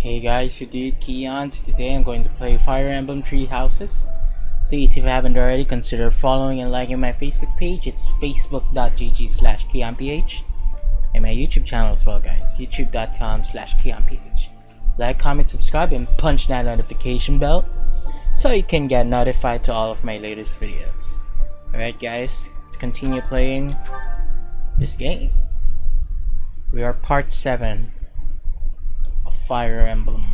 Hey guys, you did Keon. So today I'm going to play Fire Emblem Three Houses. Please, if you haven't already, consider following and liking my Facebook page. It's facebook.gg/KeonPH. And my YouTube channel as well, guys. youtube.com/KeonPH. Like, comment, subscribe, and punch that notification bell so you can get notified to all of my latest videos. Alright guys, let's continue playing this game. We are part 7 of Fire Emblem.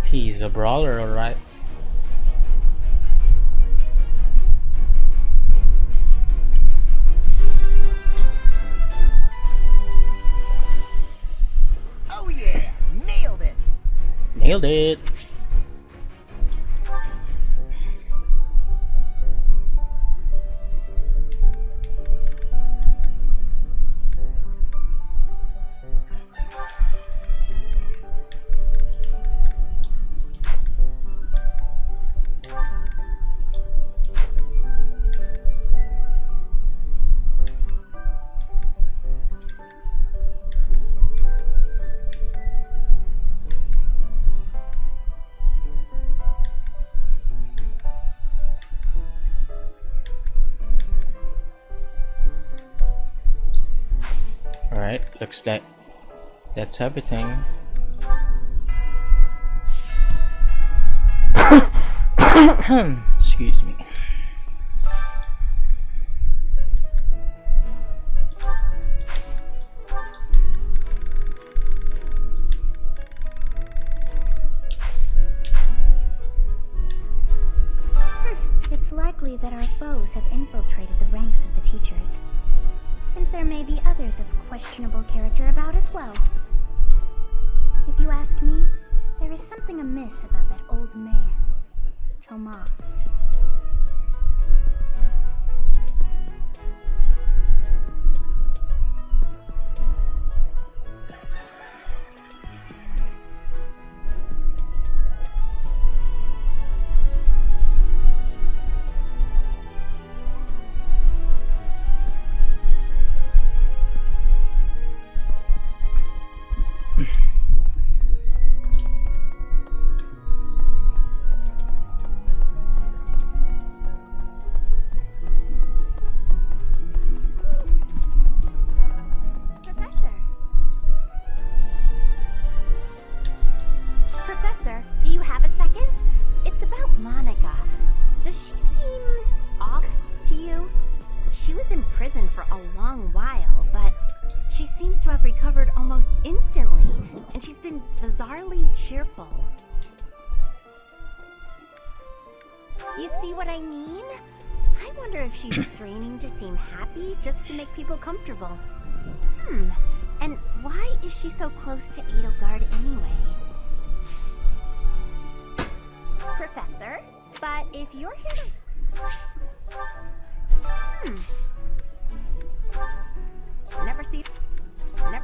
He's a brawler, alright. Oh yeah! Nailed it! Nailed it! Alright, looks like that's everything. Excuse me. likely that our foes have infiltrated the ranks of the teachers. And there may be others of questionable character about as well. If you ask me, there is something amiss about that old man, Tomas. Professor, do you have a second? It's about Monica. Does she seem off to you? She was in prison for a long while, but she seems to have recovered almost instantly, and she's been bizarrely cheerful. You see what I mean? I wonder if she's straining to seem happy just to make people comfortable. And why is she so close to Edelgard anyway? Professor, but if you're here to... Never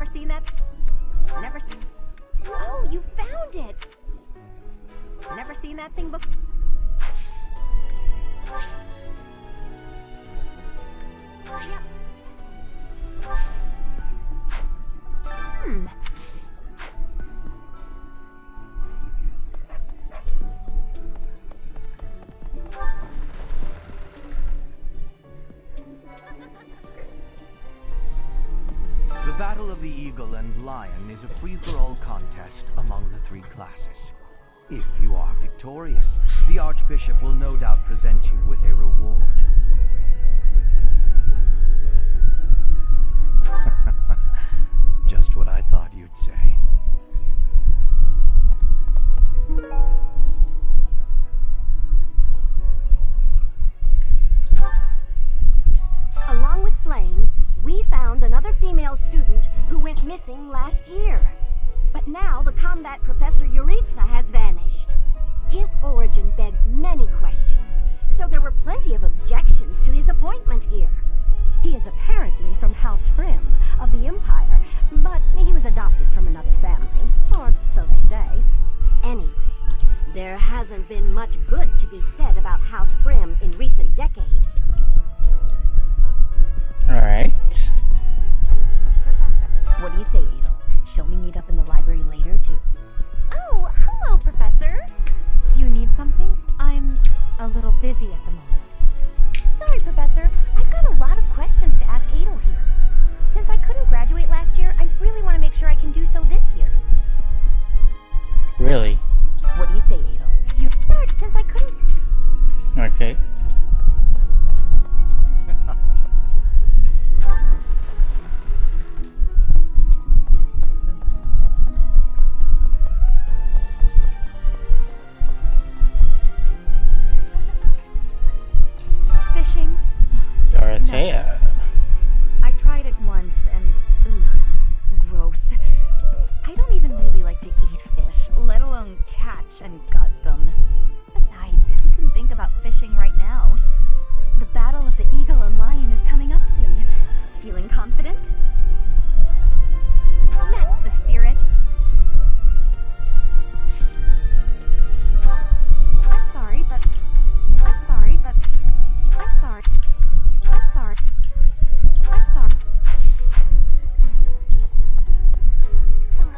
seen that? Oh, you found it! Never seen that thing before? Yep. The Battle of the Eagle and Lion is a free-for-all contest among the three classes. If you are victorious, the Archbishop will no doubt present you with a reward. Just what I thought you'd say. Along with Flame, we found another female student who went missing last year. But now the combat professor Yuritsa has vanished. His origin begged many questions, so there were plenty of objections to his appointment here. He is apparently from House Grimm of the Empire, but he was adopted from another family, or so they say. Anyway, there hasn't been much good to be said about House Grimm in recent decades. Alright. Professor, what do you say, Adel? Shall we meet up in the library later to... Oh, hello, Professor! Do you need something? I'm a little busy at the moment. Sorry, Professor. I've got a lot of questions to ask Adel here. Since I couldn't graduate last year, I really want to make sure I can do so this year. Really? What do you say, Adel? Sorry, since I couldn't... Okay. Fishing? Dorothea. Nice. I tried it once and... ugh, gross. I don't even really like to eat fish, let alone catch and gut them. Besides, who can think about fishing right now? The Battle of the Eagle and Lion is coming up soon. Feeling confident? That's the spirit. I'm sorry, but... I'm sorry. Hello. Hello.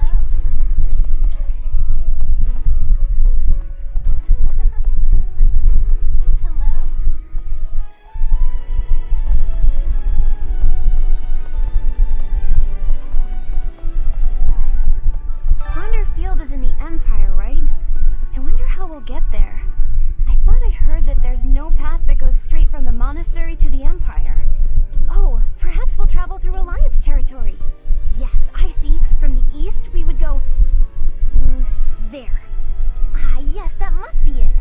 Right. Grunderfield is in the Empire, right? I wonder how we'll get there. I thought I heard that there's no path that goes straight from the monastery to the Empire. Oh, perhaps we'll travel through Alliance territory. Yes, I see. From the east, we would go... there. Ah, yes, that must be it.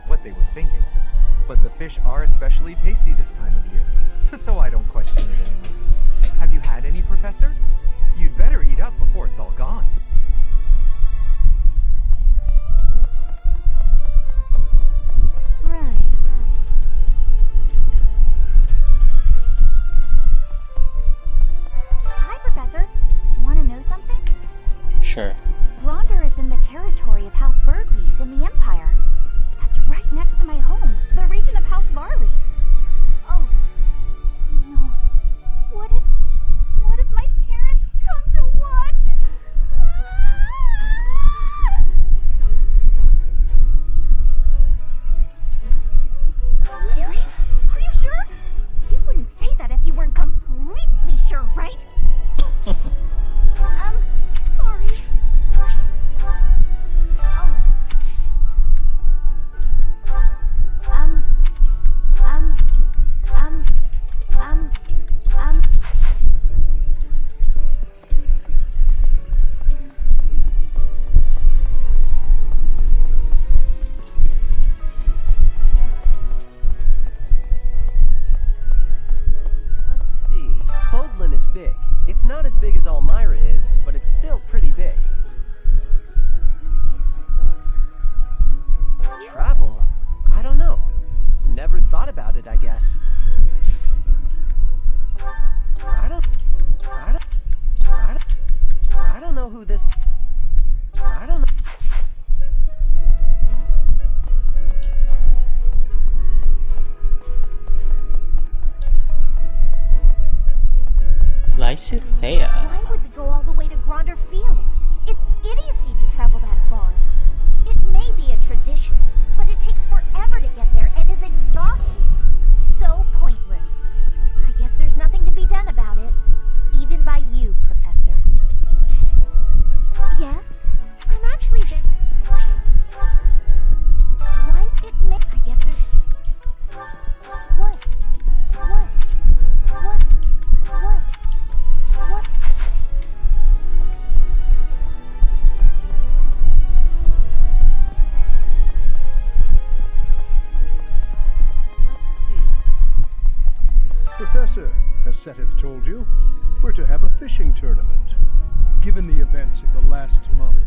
out what they were thinking. But the fish are especially tasty this time of year, so I don't question it anymore. Have you had any, Professor? You'd better eat up before it's all gone. Right. Hi, Professor. Want to know something? Sure. Gronder is in the territory of House Burgleys in the Empire. That's right next to my home, the region of House Varley. Oh, no. What if my parents come to watch? Really? Are you sure? You wouldn't say that if you weren't completely sure, right? Sorry. Oh. Um. Let's see. Fodlan is big. It's not as big as Elmira is, but it's still pretty big. Travel? I don't know. Never thought about it, I guess. I don't know who this... I don't know... Lysuthea. Why would we go all the way to Gronder Field? It's idiocy to travel that far. It may be a tradition, but it takes forever to get there and is exhausting. So pointless. I guess there's nothing to be done about it. Even by you, Professor. Yes? I'm actually there. Why it may... I guess there's... What? Let's see. Professor, as Seteth told you, we're to have a fishing tournament. Given the events of the last month,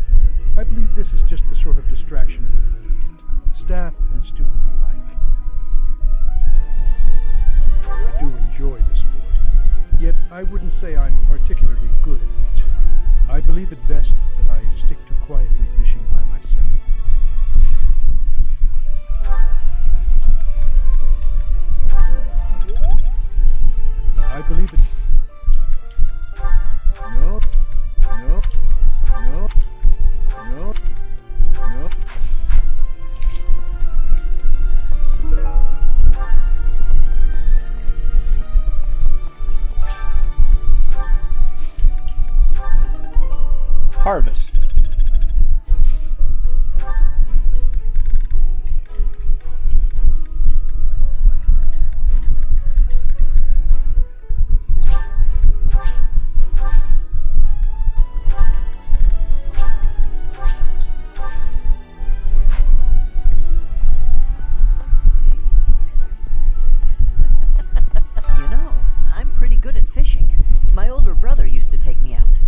I believe this is just the sort of distraction we need, staff and student alike. I do enjoy the sport, yet I wouldn't say I'm particularly good at it. I believe it best that I stick to quietly fishing by myself. I believe it... No. Harvest. Let's see. You know, I'm pretty good at fishing. My older brother used to take me out.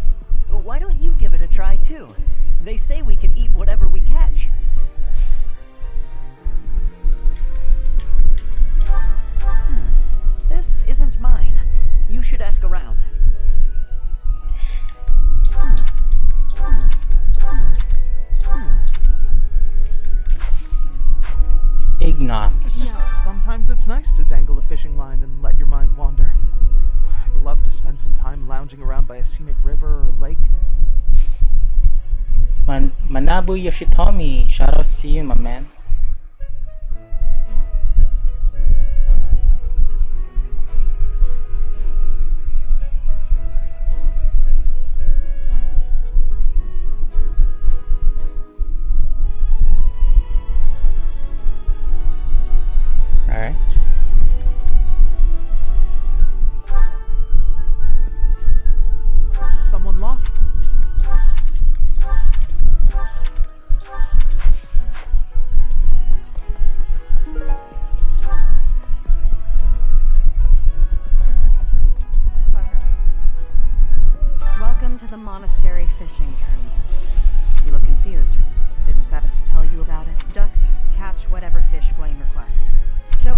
Why don't you give it a try too? They say we can eat whatever we catch. This isn't mine. You should ask around. Ignox. Sometimes it's nice to dangle a fishing line and let your mind wander. I'd love to spend some time lounging around by a scenic river or lake. Manabu Yoshitomi. Shout out to you, my man. Alright. Someone lost.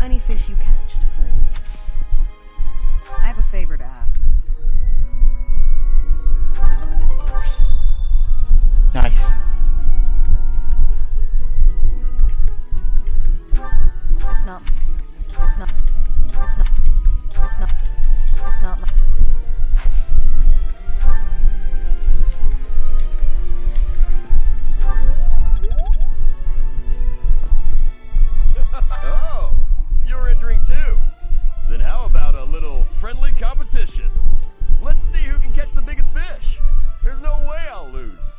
any fish you catch to flame me. I have a favor to ask. Nice. It's not. It's not. It's not. It's not. It's not my. Oh, you're entering too. Then how about a little friendly competition? Let's see who can catch the biggest fish. There's no way I'll lose.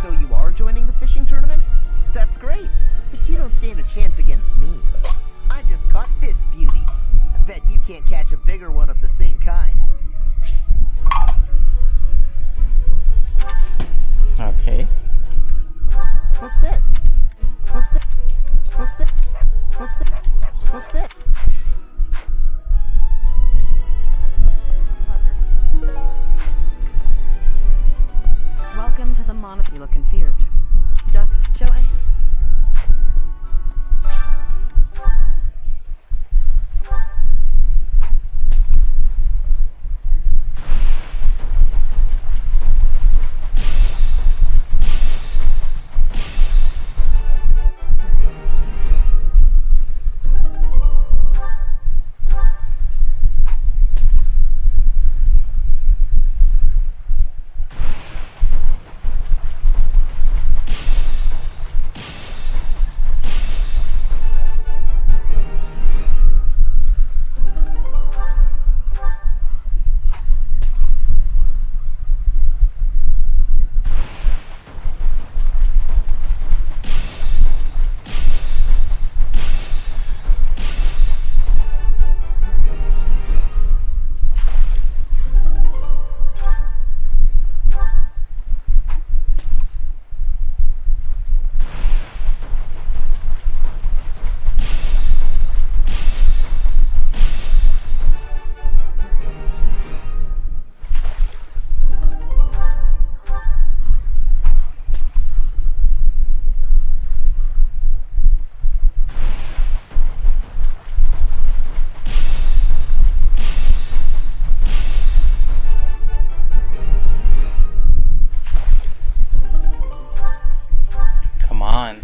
So you are joining the fishing tournament? That's great, but you don't stand a chance against me. I just caught this beauty. I bet you can't catch a bigger one of the same kind. Okay. What's this? What's that? What's that? What's that? What's that? Buzzer. Welcome to the monitor. You look confused. Just show and. Come on.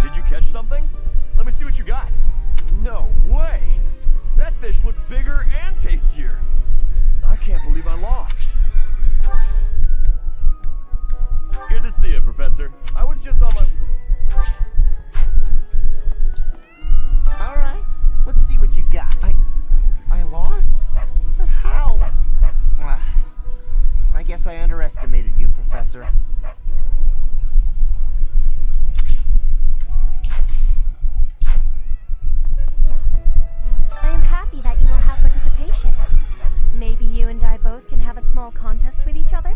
Did you catch something? Let me see what you got. No way! That fish looks bigger and tastier. I can't believe I lost. Good to see you, Professor. I was just on my... Alright, let's see what you got. I lost? But how? I guess I underestimated you, Professor. I am happy that you will have participation. Maybe you and I both can have a small contest with each other?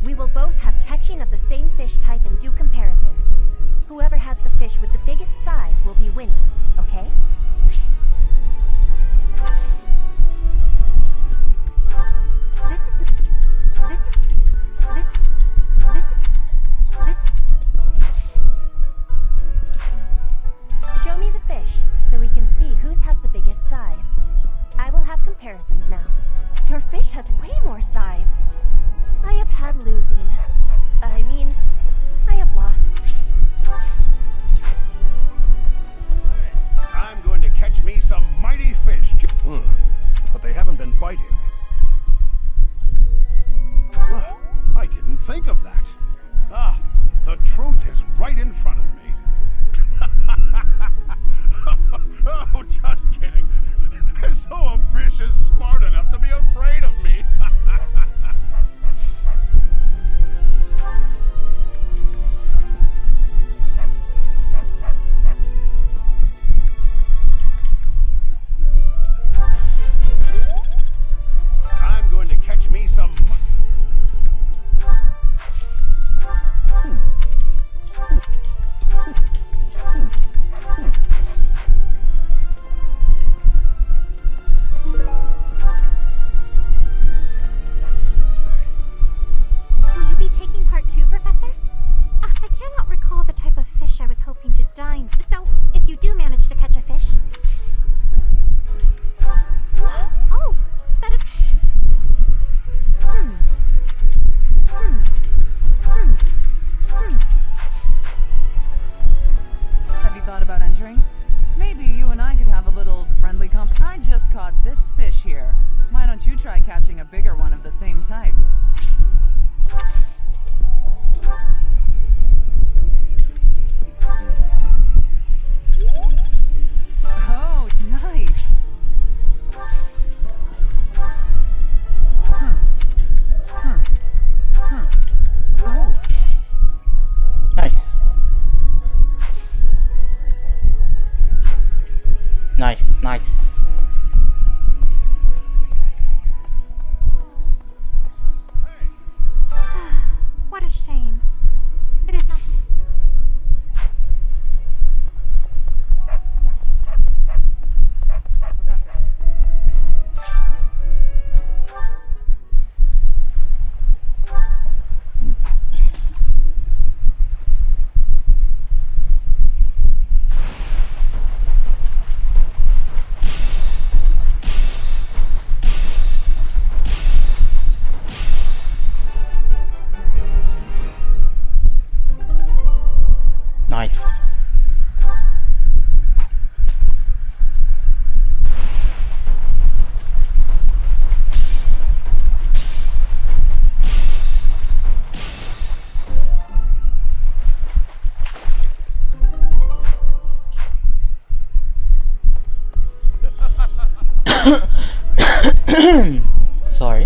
We will both have catching of the same fish type and do comparisons. Whoever has the fish with the biggest size will be winning, okay? This is has way more size. I have had losing. I mean, I have lost. I'm going to catch me some mighty fish. But they haven't been biting. I didn't think of that. The truth is right in front of me. Oh, just kidding. As though a fish is smart enough to be afraid of me. I'm going to catch me some... Will you be taking part 2, Professor? I cannot recall the type of fish I was hoping to dine. So, if you do manage to catch a fish... Oh, that is... Have you thought about entering? Maybe you and I could have a little friendly I just caught this fish here. Why don't you try catching a bigger one of the same type? Oh, nice! Oh. Nice. Nice, nice. What a shame. It is not... Yes. Professor. Nice. Sorry.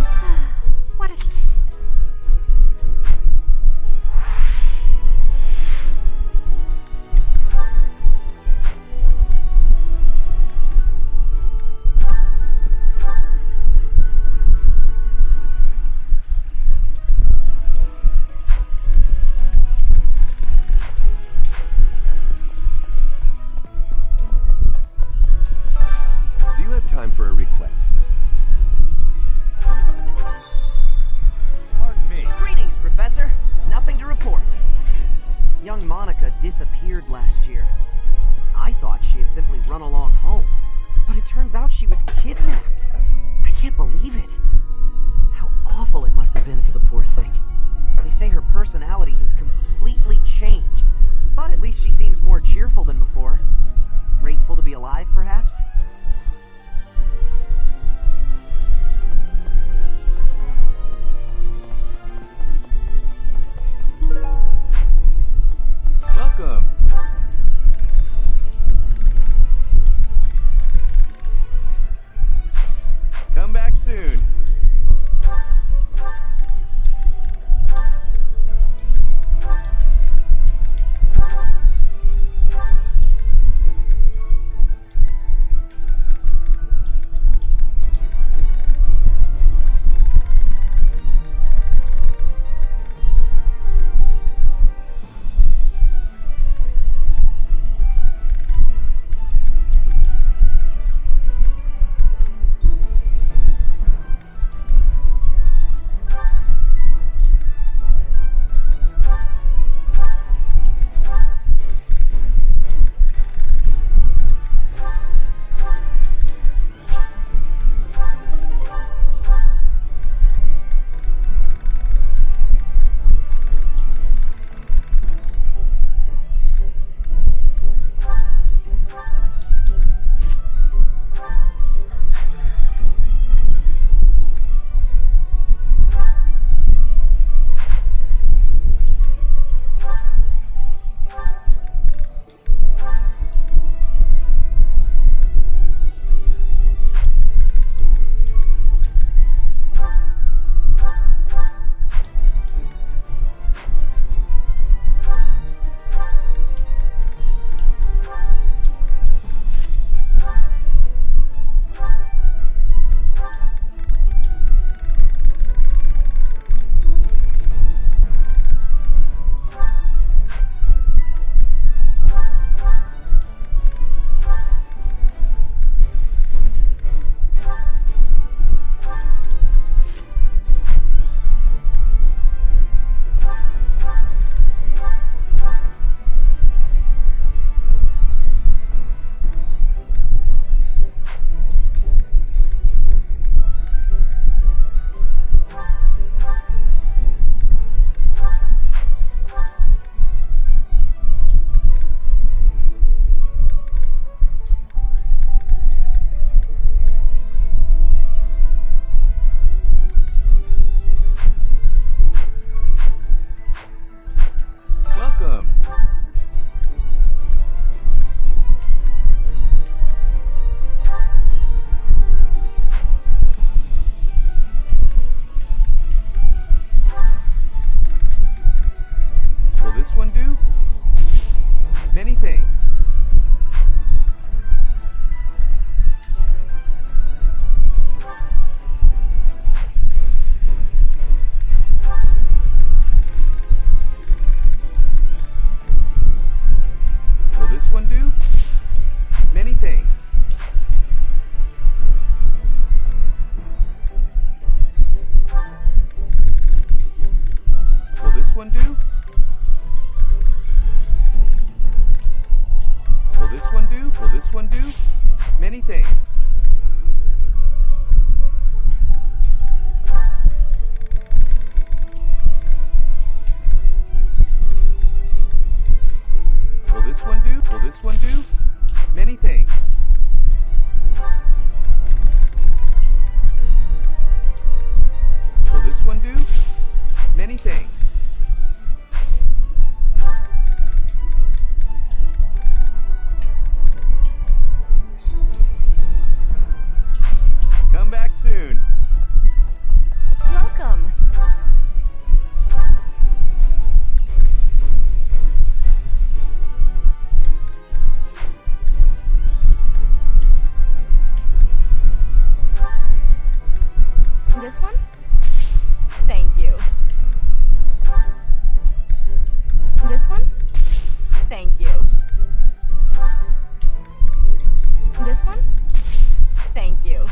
What a shame. Do you have time for a request? Pardon me. Greetings, Professor. Nothing to report. Young Monica disappeared last year. I thought she had simply run along home, but it turns out she was kidnapped. I can't believe it. How awful it must have been for the poor thing. They say her personality has completely changed, but at least she seems more cheerful than before. Grateful to be alive, perhaps? Welcome. Come back soon. one do? Many thanks. Will this one do? Many thanks. Will this one do? Will this one do? Will this one do? Many thanks. Will this one do? Will this one do? Many thanks. Will this one do? Many thanks. Come back soon. Welcome. This one? Thank you. This one? Thank you. This one? Thank you.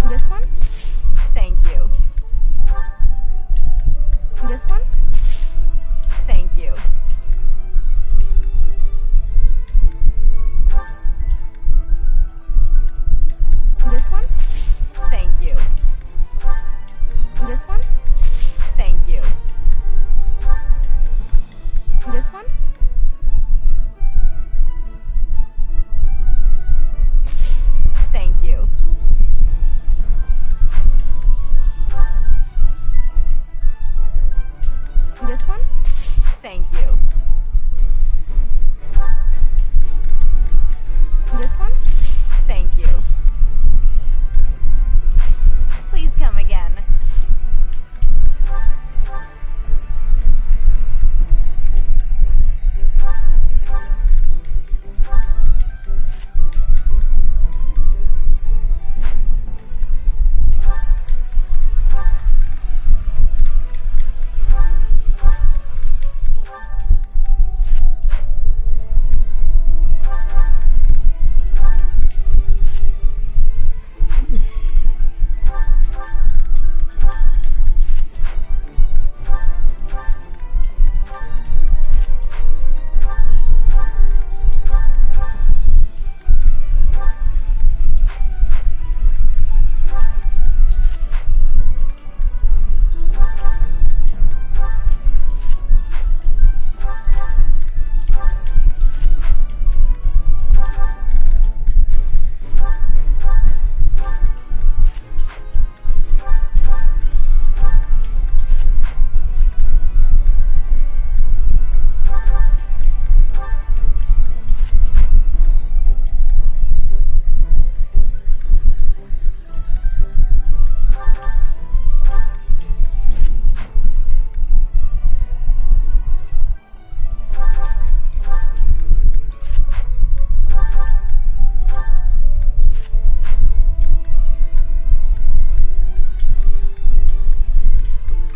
This one? Thank you. This one? Thank you. This one? Thank you. This one? Thank you. This one? Thank you. This one? Thank you. This one? Thank you. Please come again.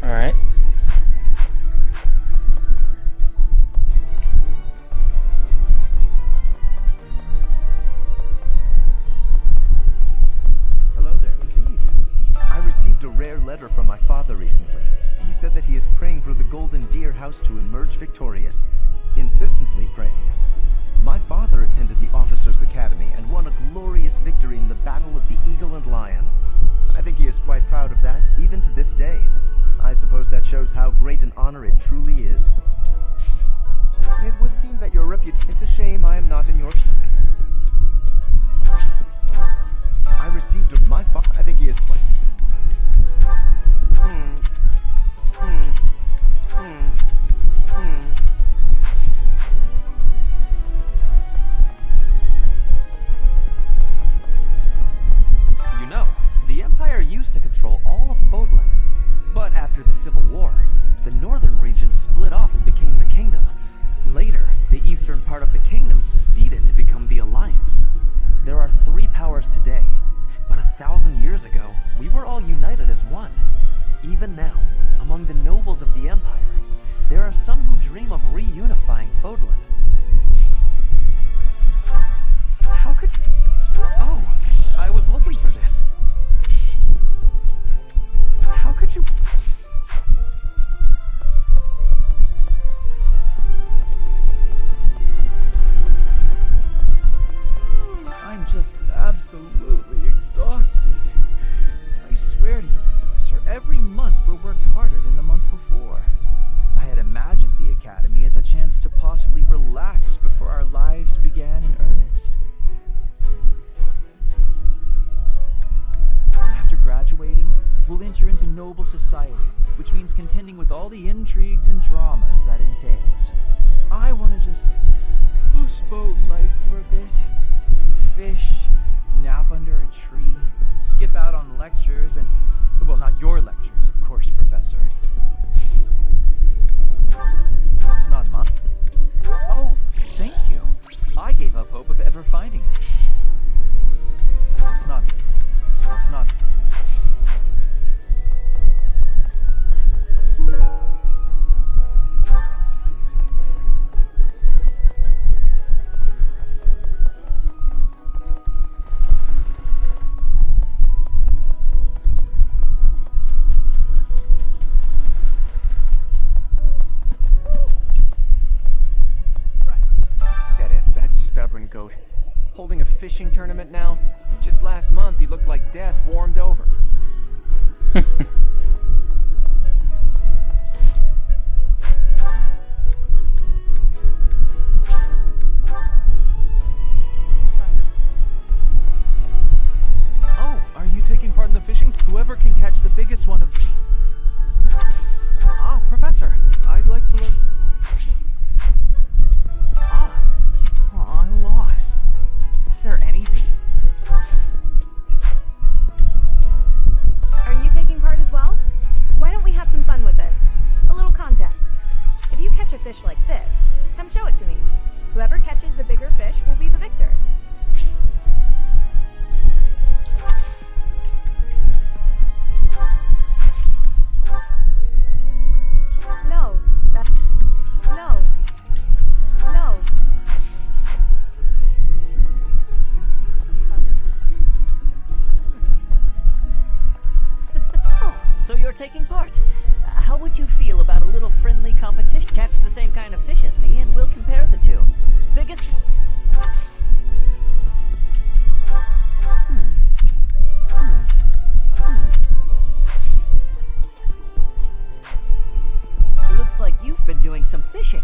Alright. Hello there. Indeed. I received a rare letter from my father recently. He said that he is praying for the Golden Deer House to emerge victorious. Insistently praying. My father attended the Officers' Academy and won a glorious victory in the Battle of the Eagle and Lion. I think he is quite proud of that, even to this day. I suppose that shows how great an honor it truly is. It would seem that your reputation... It's a shame I am not in your club. I received my father... I think he is quite... You know, the Empire used to control all of Fodlan. But after the Civil War, the dream of reunifying Fodlan. How could... Oh, I was looking for this. How could you... I'm just absolutely exhausted. I swear to you, Professor, every month we worked harder than the month before. I had imagined the Academy as a chance to possibly relax before our lives began in earnest. After graduating, we'll enter into noble society, which means contending with all the intrigues and dramas that entails. I want to just postpone life for a bit. Fish, nap under a tree, skip out on lectures, and... well, not your lectures, of course, Professor. It's not mine. Oh, thank you. I gave up hope of ever finding it. It's not... Sedith, that stubborn goat. Holding a fishing tournament now? Just last month he looked like death warmed over. Oh, are you taking part in the fishing? Whoever can catch the biggest one of... Ah, Professor, I'd like to learn... I'm lost. Is there anything... Are you taking part as well? Why don't we have some fun with this? A little contest. If you catch a fish like this, come show it to me. Whoever catches the bigger fish will be the victor. No. So you're taking part. How would you feel about a little friendly competition? Catch the same kind of fish as me and we'll compare the two. Biggest... Looks like you've been doing some fishing.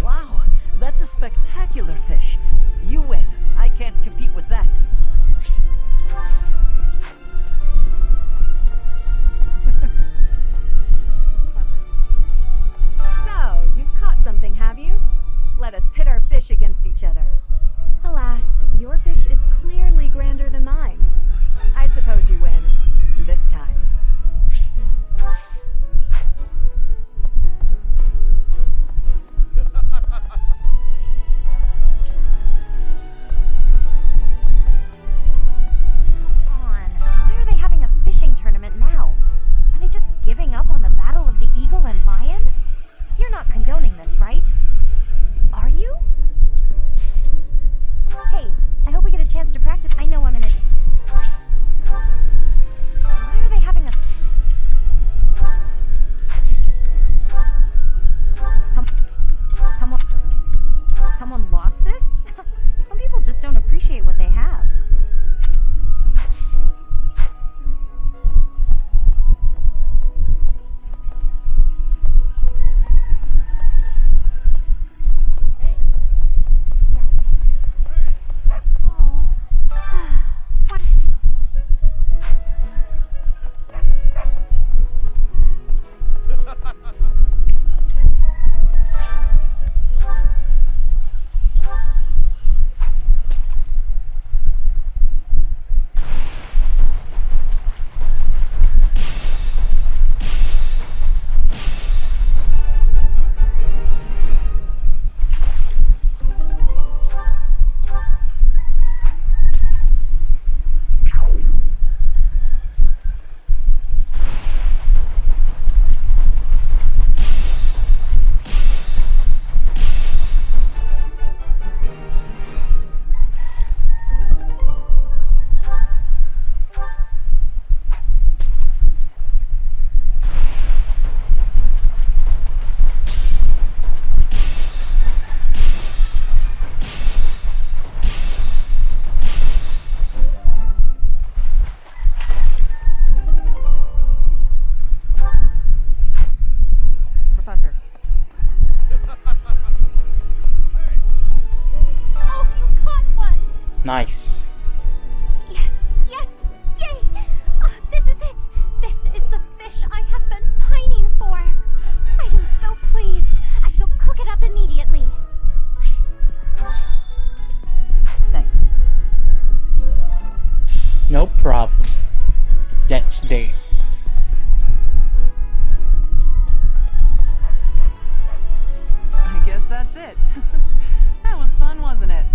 Wow, that's a spectacular fish. You win. I can't compete with that. So, you've caught something, have you? Let us pit our fish against each other. Alas, your fish is clearly grander than mine. I suppose you win. This time. Nice. Yes, yes, yay! This is it! This is the fish I have been pining for! I am so pleased! I shall cook it up immediately! Thanks. No problem. Let's do it. I guess that's it. That was fun, wasn't it?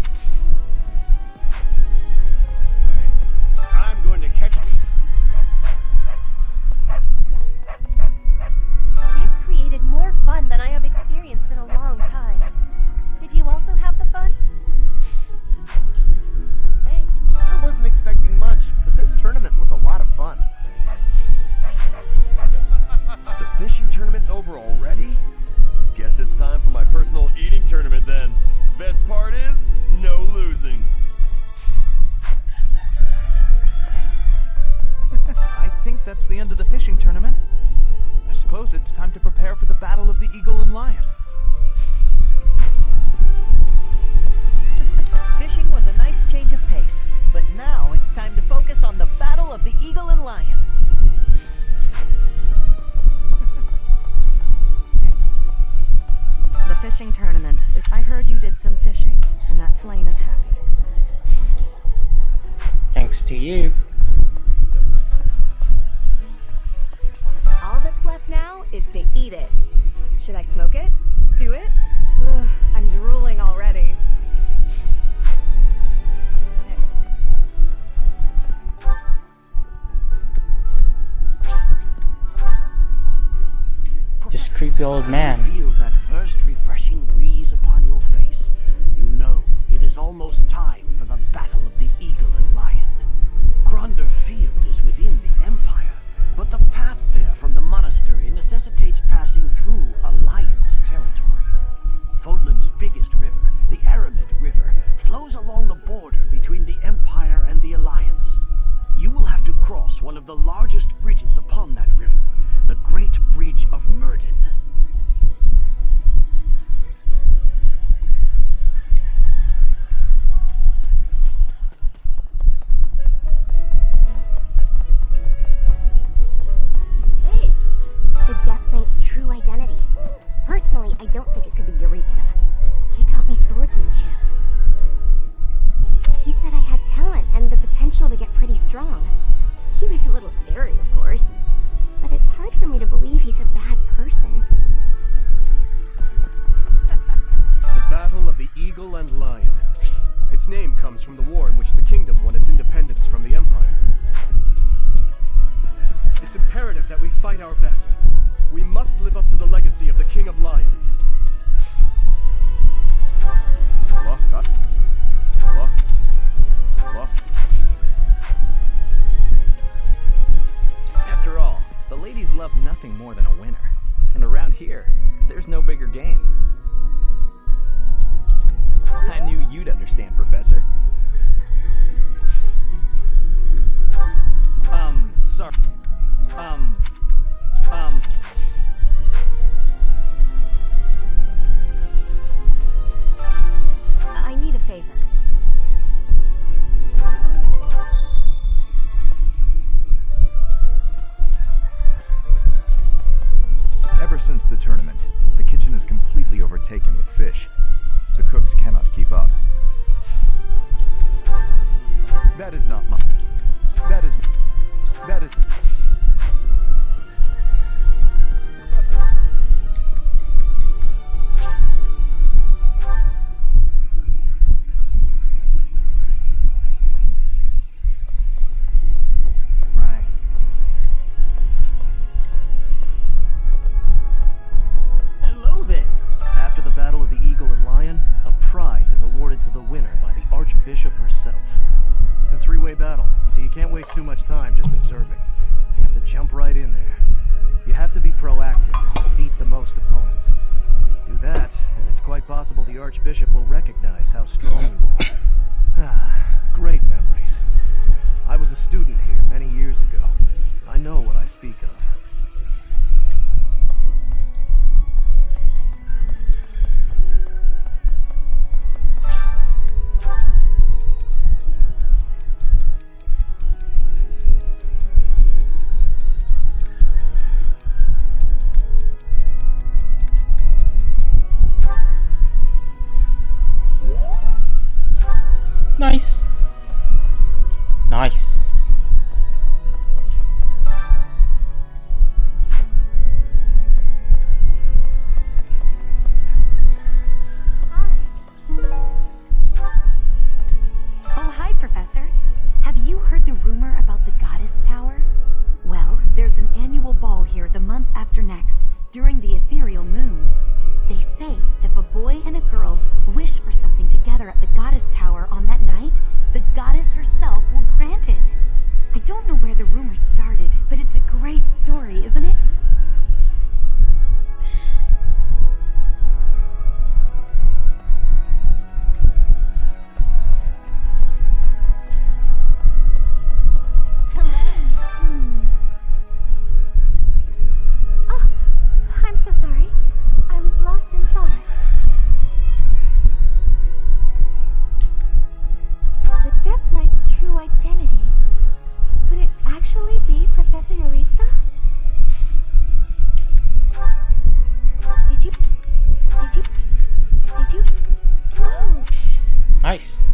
I'm going to catch me. This created more fun than I have experienced in a long time. Did you also have the fun? Hey, I wasn't expecting much, but this tournament was a lot of fun. The fishing tournament's over already? Guess it's time for my personal eating tournament then. Best part is, no losing. I think that's the end of the fishing tournament. I suppose it's time to prepare for the battle of the eagle and lion. Fishing was a nice change of pace, but now it's time to focus on the battle of the eagle and lion. The fishing tournament. I heard you did some fishing, and that flame is happy. Thanks to you. All that's left now is to eat it. Should I smoke it? Stew it? Ugh, I'm drooling already. This creepy old man. Feel that first refreshing breeze upon your face. You know it is almost time for the battle of the eagle and lion. Gronder Field is within the Empire, but the path there from the monastery necessitates passing through Alliance territory. Fodlan's biggest river, the Aramid River, flows along the border between the Empire and the Alliance. You will have to cross one of the largest bridges upon that river, the Great Bridge of Murden. Hey! The Death Knight's true identity. Personally, I don't think it could be Yuritsa. He taught me swordsmanship. He said I had talent and the potential to get pretty strong. He was a little scary, of course. But it's hard for me to believe he's a bad person. The Battle of the Eagle and Lion. Its name comes from the war in which the kingdom won its independence from the Empire. It's imperative that we fight our best. We must live up to the legacy of the King of Lions. Lost time. Lost. After all, the ladies love nothing more than a winner. And around here, there's no bigger game. I knew you'd understand, Professor. Sorry. I need a favor. Ever since the tournament, the kitchen is completely overtaken with fish. The cooks cannot keep up. That is not my... That is... Professor. Right. Hello there! After the Battle of the Eagle and Lion, a prize is awarded to the winner by the Archbishop herself. It's a three-way battle, so you can't waste too much time just observing. You have to jump right in there. You have to be proactive and defeat the most opponents. Do that, and it's quite possible the Archbishop will recognize how strong you are. Ah, great memories. I was a student here many years ago. I know what I speak of. Nice. Nice. Oh, hi, Professor. Have you heard the rumor about the Goddess Tower? Well, there's an annual ball here the month after next, during the ethereal moon. They say if a boy and a girl wish for something together at the Goddess Tower on that night, the goddess herself will grant it. I don't know where the rumor started, but it's a great story, isn't it? Oh, I'm so sorry. I was lost in thought. The Death Knight's true identity. Could it actually be Professor Yuritsa? Did you... Oh! Nice.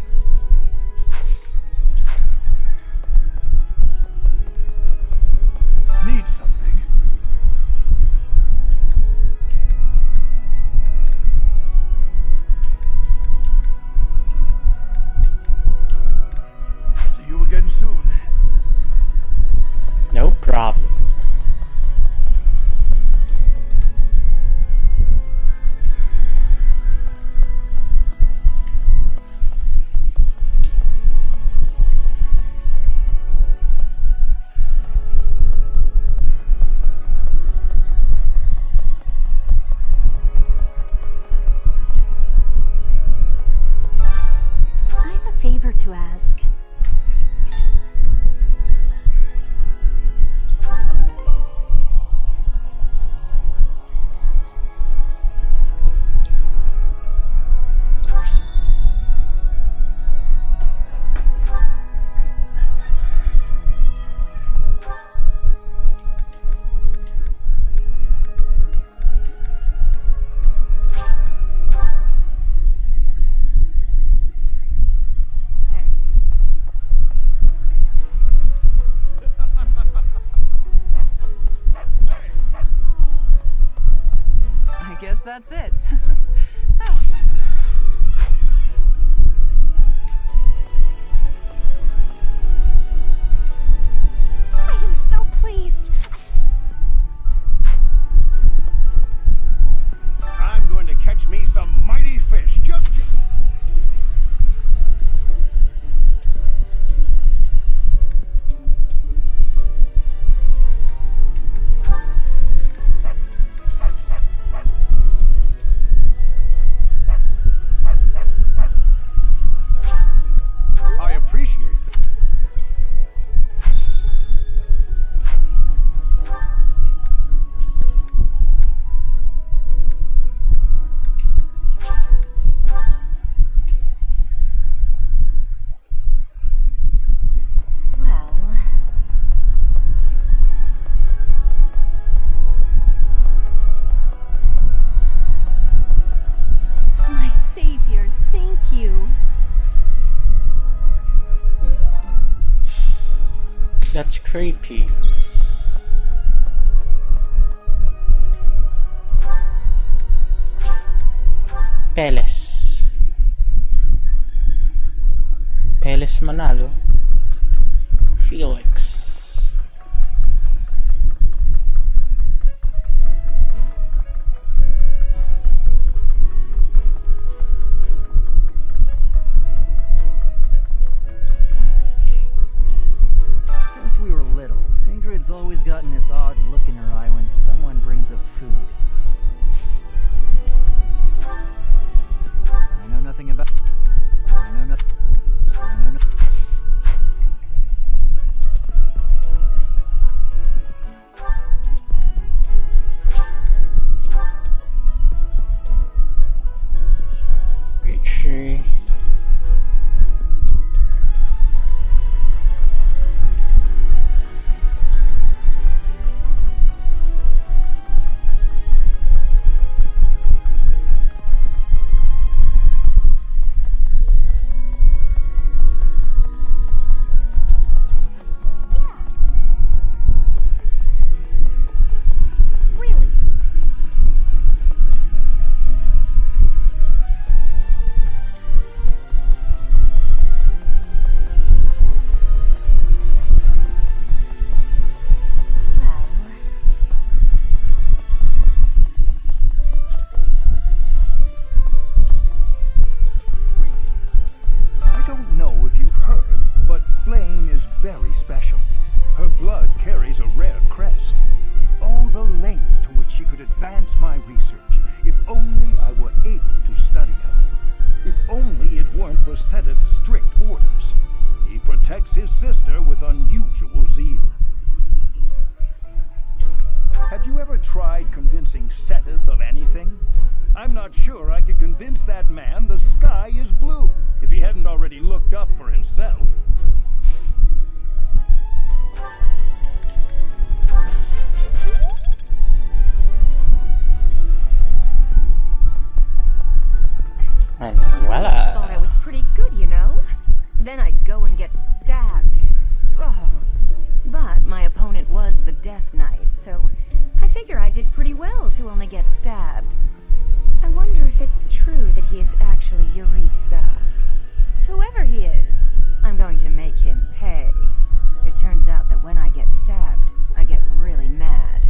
Need something? See you again soon. No problem. I have a favor to ask. I guess that's it. I am so pleased. I'm going to catch me some mighty fish. Just. I appreciate that. Well, My savior, thank you. That's creepy. Peles. Peles Manalo. Felix. Since we were little, Ingrid's always gotten this odd look in her eye when someone brings up food. I know nothing about... I know nothing... I know nothing... Itchy. seeks his sister with unusual zeal. Have you ever tried convincing Seteth of anything? I'm not sure I could convince that man the sky is blue, if he hadn't already looked up for himself. And I always voila. thought I was pretty good, you know? Then I'd go and get stabbed. Oh. But my opponent was the Death Knight, so I figure I did pretty well to only get stabbed. I wonder if it's true that he is actually Yuritsa. Whoever he is, I'm going to make him pay. It turns out that when I get stabbed, I get really mad.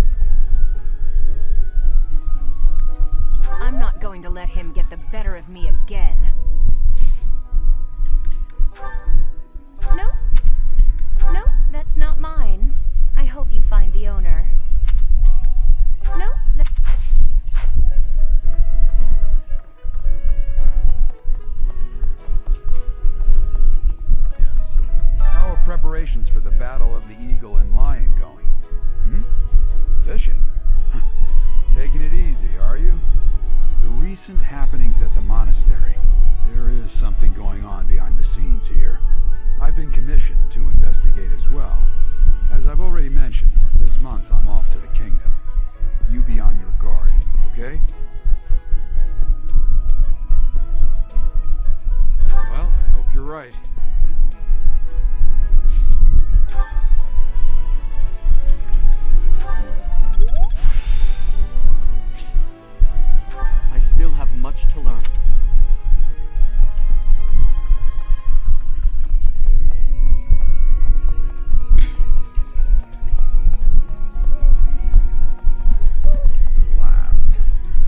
I'm not going to let him get the better of me again. No. No, that's not mine. I hope you find the owner. No, Yes. How are preparations for the Battle of the Eagle and Lion going? Fishing? Taking it easy, are you? The recent happenings at the monastery. There is something going on behind the scenes here. I've been commissioned to investigate as well. As I've already mentioned, this month I'm off to the kingdom. You be on your guard, okay? Well, I hope you're right. I still have much to learn. Blast.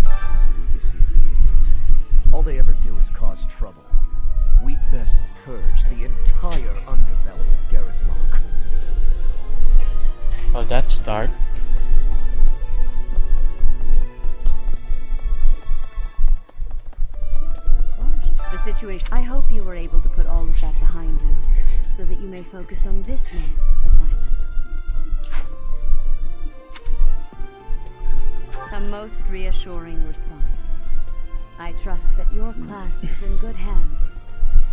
Those Elysian idiots. All they ever do is cause trouble. We'd best purge the entire underbelly of Garrett Mach. Well, that start. The situation. I hope you were able to put all of that behind you, so that you may focus on this month's assignment. A most reassuring response. I trust that your class is in good hands.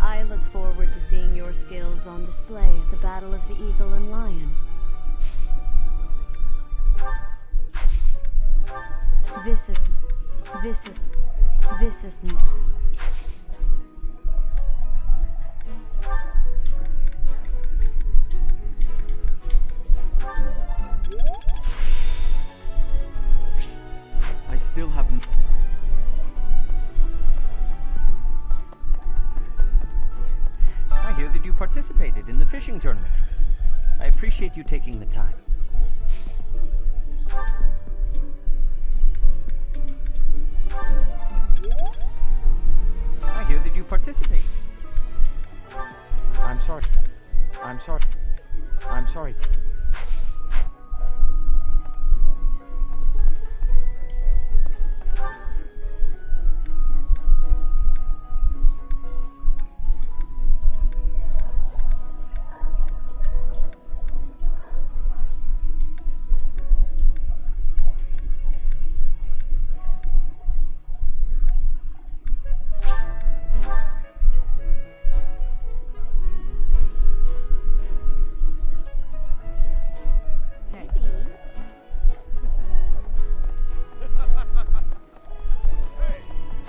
I look forward to seeing your skills on display at the Battle of the Eagle and Lion. This is new. I still have... I hear that you participated in the fishing tournament. I appreciate you taking the time. I hear that you participated. I'm sorry. I'm sorry. I'm sorry.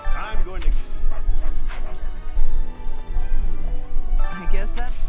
I'm going to... I guess that's...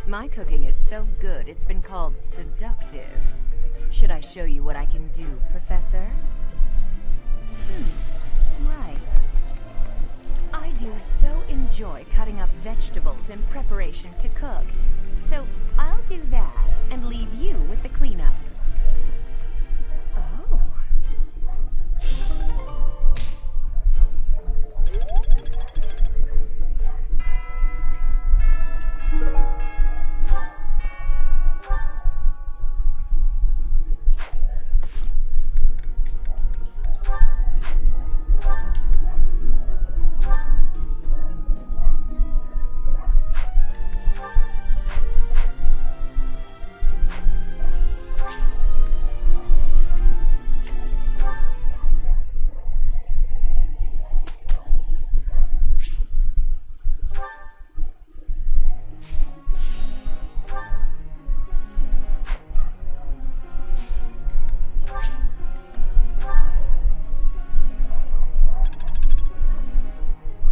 My cooking is so good, it's been called seductive. Should I show you what I can do, Professor? Right. I do so enjoy cutting up vegetables in preparation to cook. So I'll do that and leave you with the cleanup. Oh.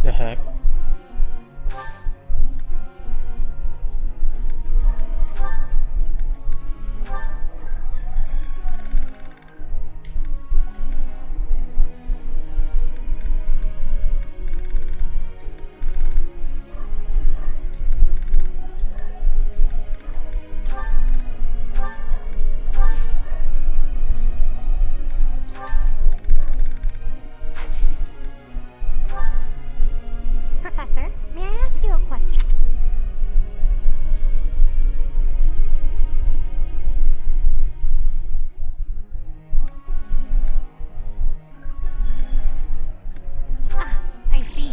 The heck? Professor, may I ask you a question? Ah, I see.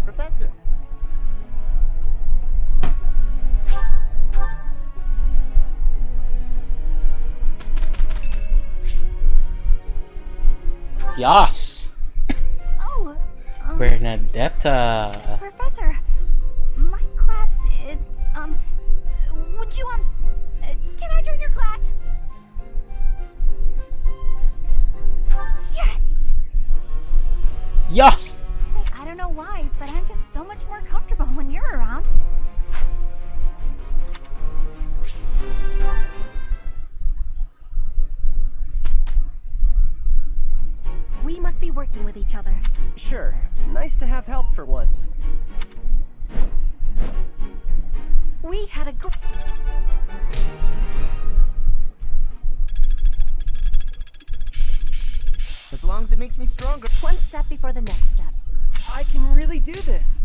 Professor. Yes! Oh, Bernadetta. Professor, my class is, would you, can I join your class? Yes! Yes! I don't know why, but I'm just so much more comfortable when you're around. We must be working with each other. Sure. Nice to have help for once. We had a good... As long as it makes me stronger. One step before the next step. I can really do this.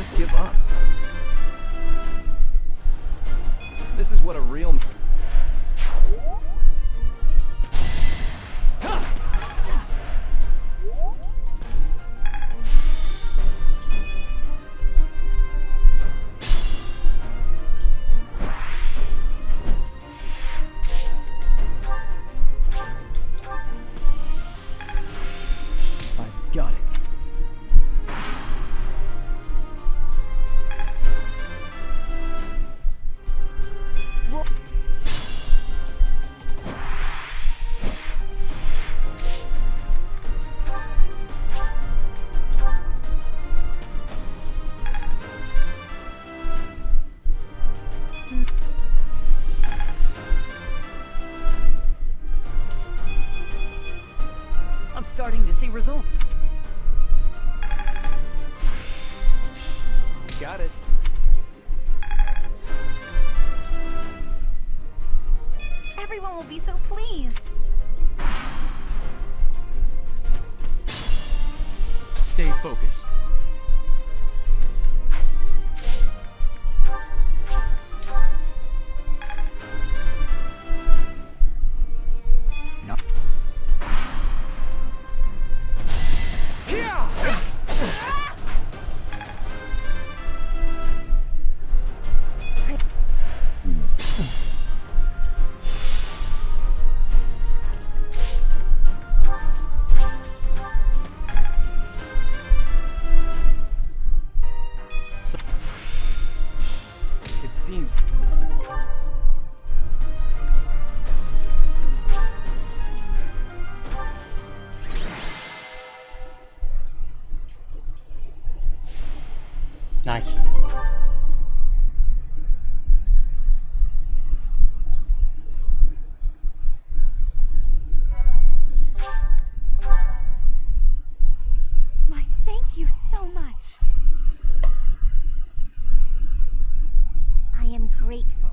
just give up. This is what a real... I've got it. I'm starting to see results. Got it. Everyone will be so pleased. Stay focused. It seems... Nice. My, thank you so much. I am grateful.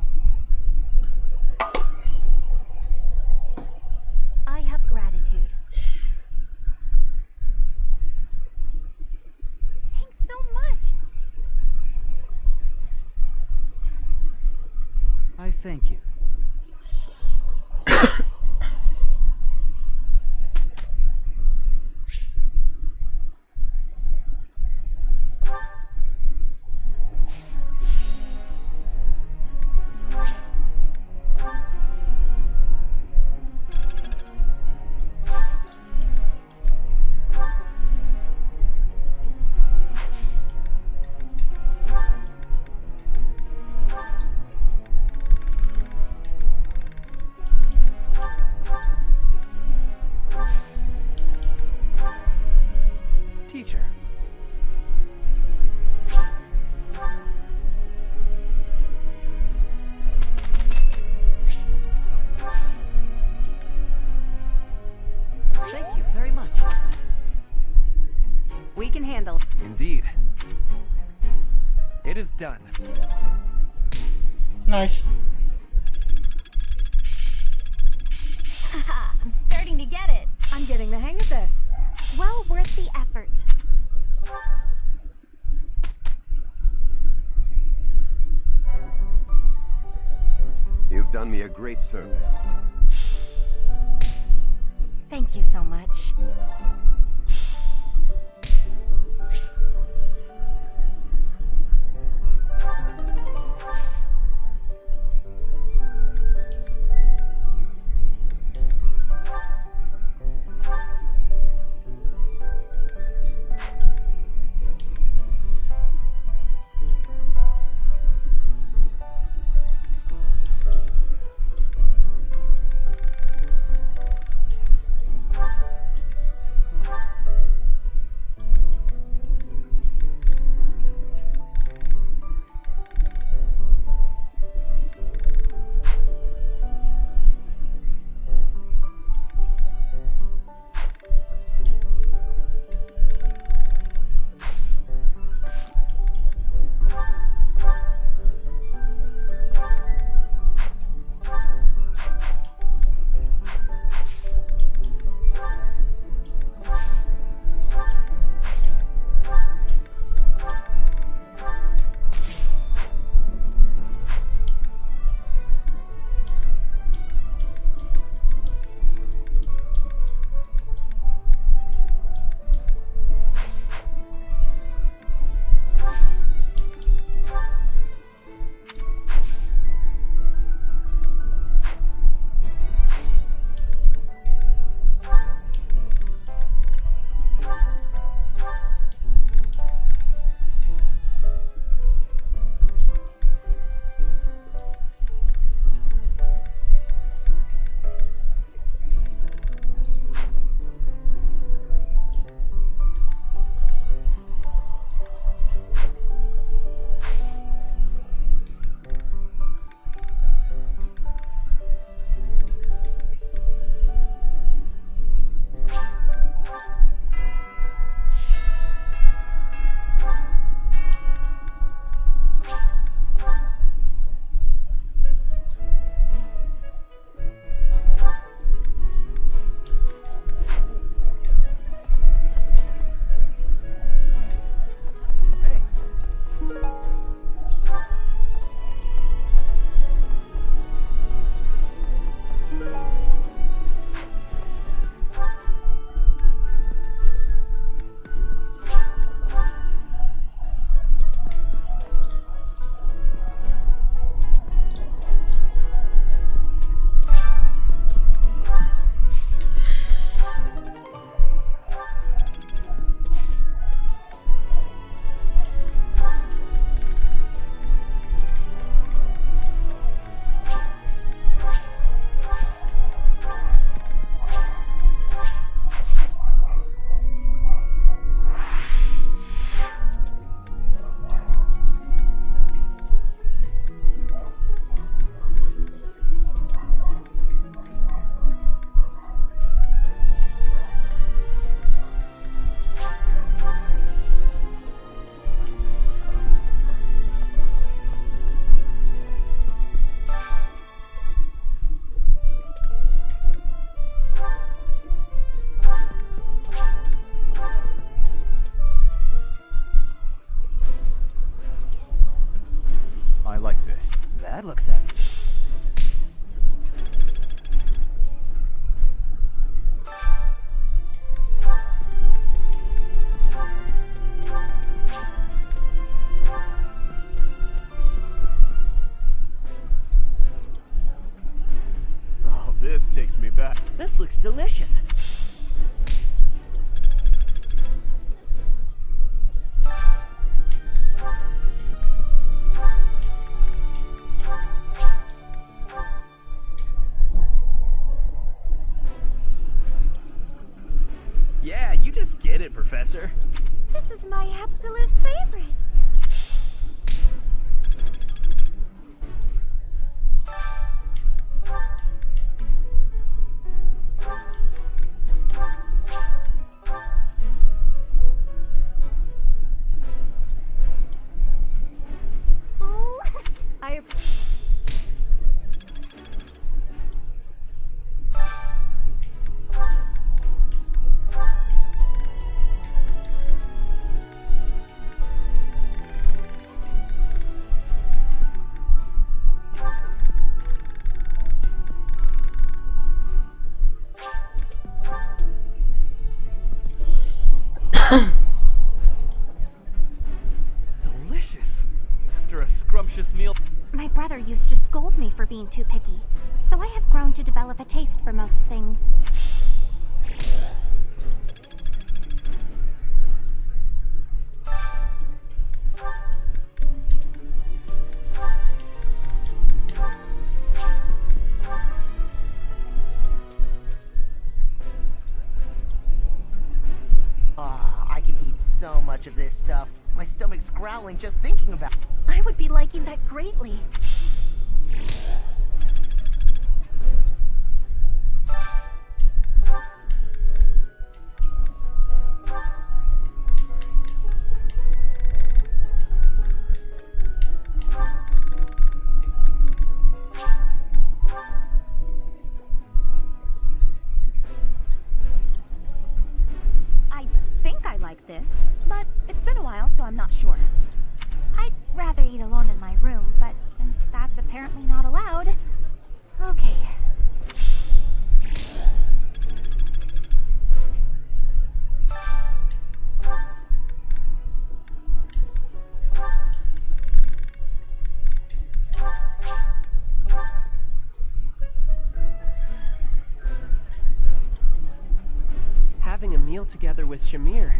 I have gratitude. Thanks so much. I thank you. Teacher. Thank you very much. We can handle it. Indeed. It is done. Nice. Haha, I'm starting to get it. I'm getting the hang of this. Well worth the effort. You've done me a great service. Thank you so much. delicious. Yeah, you just get it, Professor. This is my absolute favorite. Ooh, I Delicious. After a scrumptious meal. My brother used to scold me for being too picky, so I have grown to develop a taste for most things. Ah, I can eat so much of this stuff. My stomach's growling just thinking about it. I would be liking that greatly. I think I like this, but it's been a while, so I'm not sure. I'd rather eat alone in my room, but since that's apparently not allowed, okay. Having a meal together with Shamir.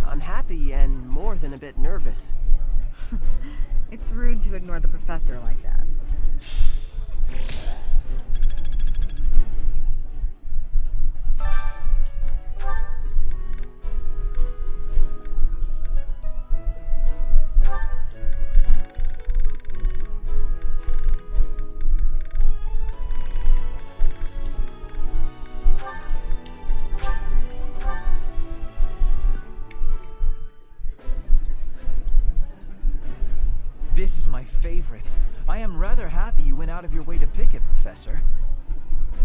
I'm happy and more than a bit nervous. It's rude to ignore the professor like that. This is my favorite. I am rather happy you went out of your way to pick it, Professor.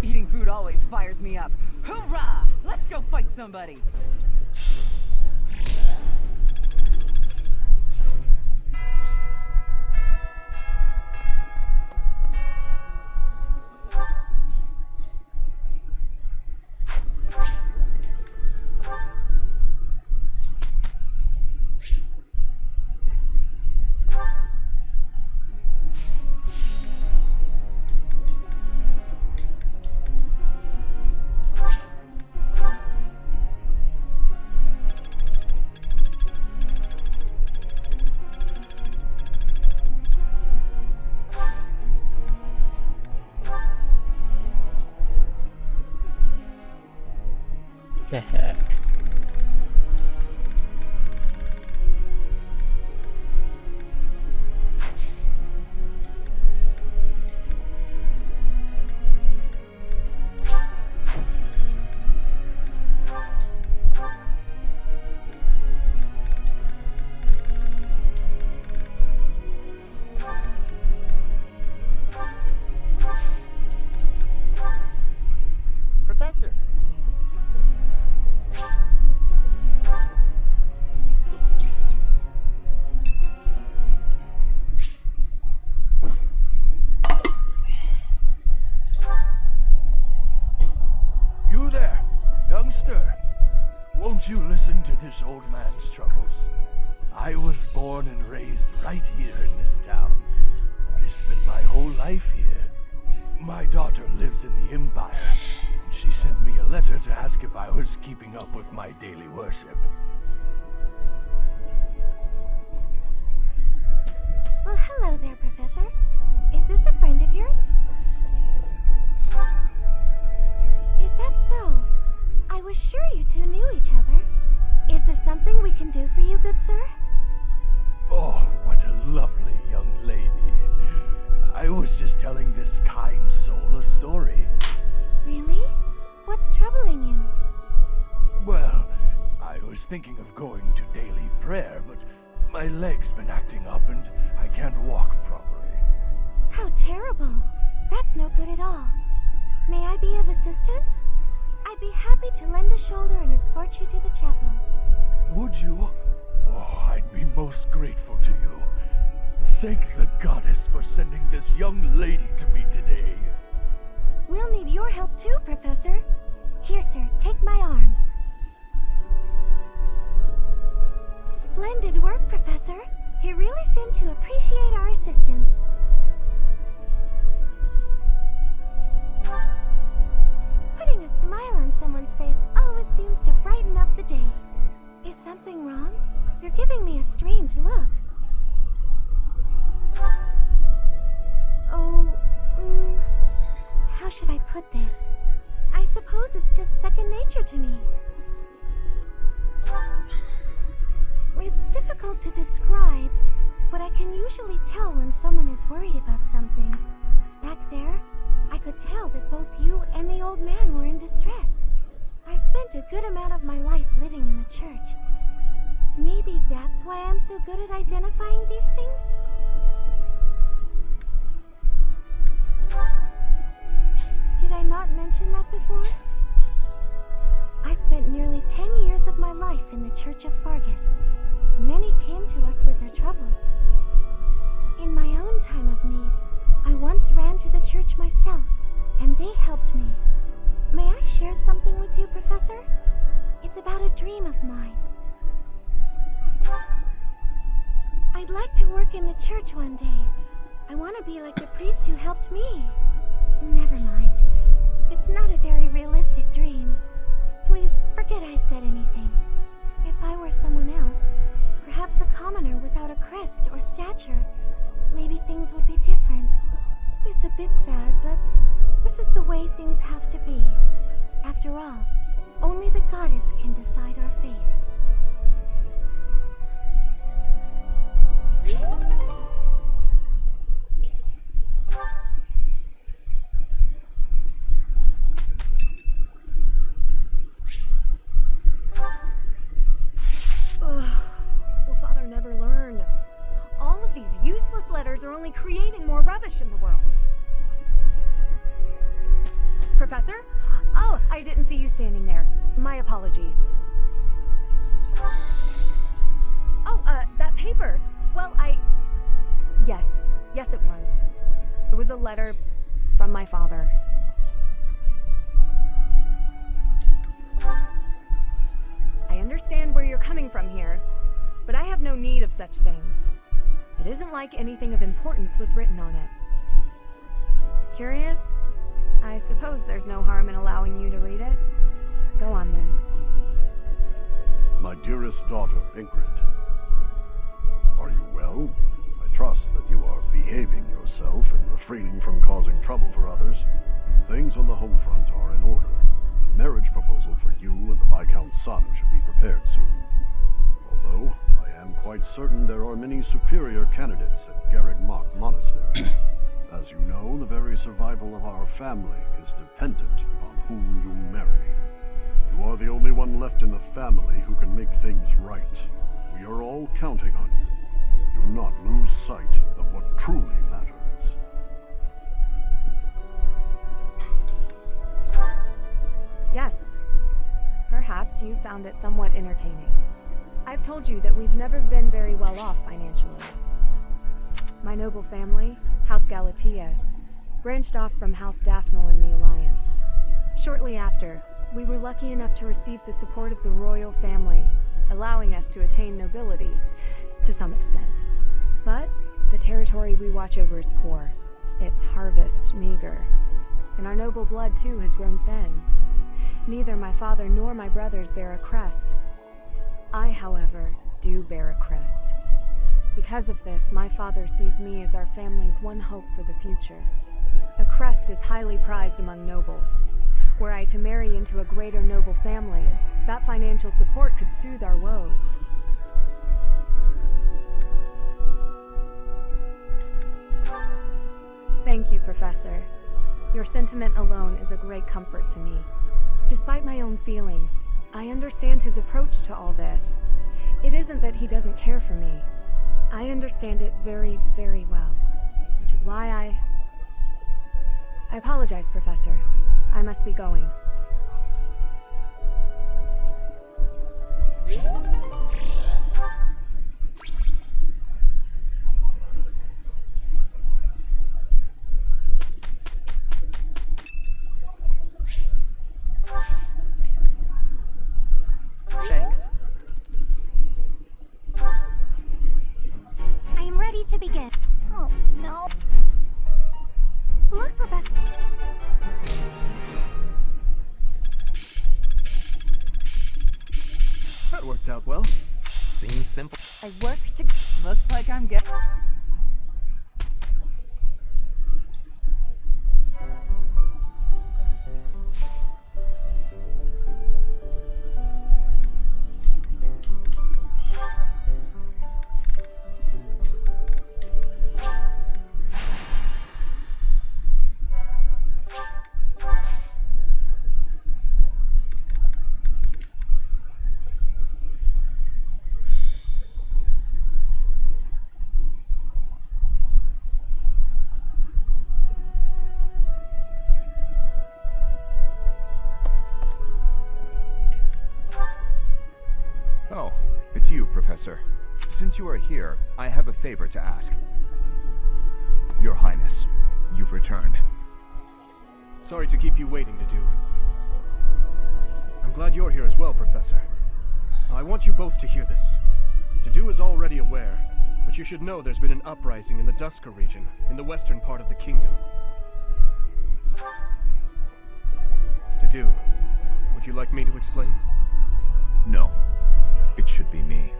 Eating food always fires me up. Hoorah! Let's go fight somebody! The heck? Professor. You there, youngster. Won't you listen to this old man's troubles? I was born and raised right here in this town. I spent my whole life here. My daughter lives in the Empire. She sent me a letter to ask if I was keeping up with my daily worship. Well, hello there, Professor. Is this a friend of yours? Is that so? I was sure you two knew each other. Is there something we can do for you, good sir? Oh, what a lovely young lady. I was just telling this kind soul a story. Really? What's troubling you? Well, I was thinking of going to daily prayer, but my leg's been acting up and I can't walk properly. How terrible. That's no good at all. May I be of assistance? I'd be happy to lend a shoulder and escort you to the chapel. Would you? Oh, I'd be most grateful to you. Thank the goddess for sending this young lady to me today. We'll need your help too, Professor. Here, sir, take my arm. Splendid work, Professor. You really seem to appreciate our assistance. Putting a smile on someone's face always seems to brighten up the day. Is something wrong? You're giving me a strange look. Oh, how should I put this? I suppose it's just second nature to me. It's difficult to describe, but I can usually tell when someone is worried about something. Back there, I could tell that both you and the old man were in distress. I spent a good amount of my life living in the church. Maybe that's why I'm so good at identifying these things? Did I not mention that before? I spent nearly 10 years of my life in the Church of Fargus. Many came to us with their troubles. In my own time of need, I once ran to the church myself, and they helped me. May I share something with you, Professor? It's about a dream of mine. I'd like to work in the church one day. I want to be like the priest who helped me. Never mind. It's not a very realistic dream. Please forget I said anything. If I were someone else, perhaps a commoner without a crest or stature, maybe things would be different. It's a bit sad, but this is the way things have to be. After all, only the goddess can decide our fates. Will Father never learn? All of these useless letters are only creating more rubbish in the world. Professor? Oh, I didn't see you standing there. My apologies. Oh, that paper. Well, Yes, it was. It was a letter from my father. I understand where you're coming from here, but I have no need of such things. It isn't like anything of importance was written on it. Curious? I suppose there's no harm in allowing you to read it. Go on then. My dearest daughter, Ingrid. Are you well? I trust that you are behaving yourself and refraining from causing trouble for others. Things on the home front are in order. The marriage proposal for you and the Viscount's son should be prepared soon. Although, I am quite certain there are many superior candidates at Garreg Mach Monastery. As you know, the very survival of our family is dependent upon whom you marry. You are the only one left in the family who can make things right. We are all counting on you. Do not lose sight of what truly matters. Yes. Perhaps you found it somewhat entertaining. I've told you that we've never been very well off financially. My noble family, House Galatea, branched off from House Daphne in the Alliance. Shortly after, we were lucky enough to receive the support of the royal family, allowing us to attain nobility, to some extent. But the territory we watch over is poor, its harvest meager. and our noble blood too has grown thin. Neither my father nor my brothers bear a crest. I, however, do bear a crest. Because of this, my father sees me as our family's one hope for the future. A crest is highly prized among nobles. Were I to marry into a greater noble family, that financial support could soothe our woes. Thank you, Professor. Your sentiment alone is a great comfort to me. Despite my own feelings, I understand his approach to all this. It isn't that he doesn't care for me. I understand it very, very well, which is why I apologize, Professor. I must be going. Thanks. I am ready to begin. Oh, no. Look, Professor. That worked out well. Seems simple. I work to... Looks like I'm getting... Oh, it's you, Professor. Since you are here, I have a favor to ask. Your Highness, you've returned. Sorry to keep you waiting, Dedu. I'm glad you're here as well, Professor. I want you both to hear this. Dedu is already aware, but you should know there's been an uprising in the Dusker region, in the western part of the kingdom. Dedu, would you like me to explain? No. It should be me.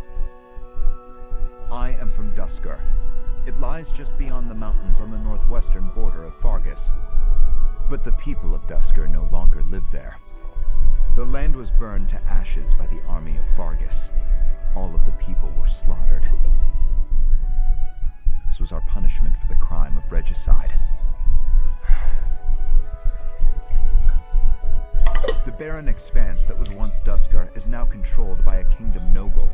I am from Dusker. It lies just beyond the mountains on the northwestern border of Fargus. But the people of Dusker no longer live there. The land was burned to ashes by the army of Fargus. All of the people were slaughtered. This was our punishment for the crime of regicide. The barren expanse that was once Dusker is now controlled by a kingdom noble.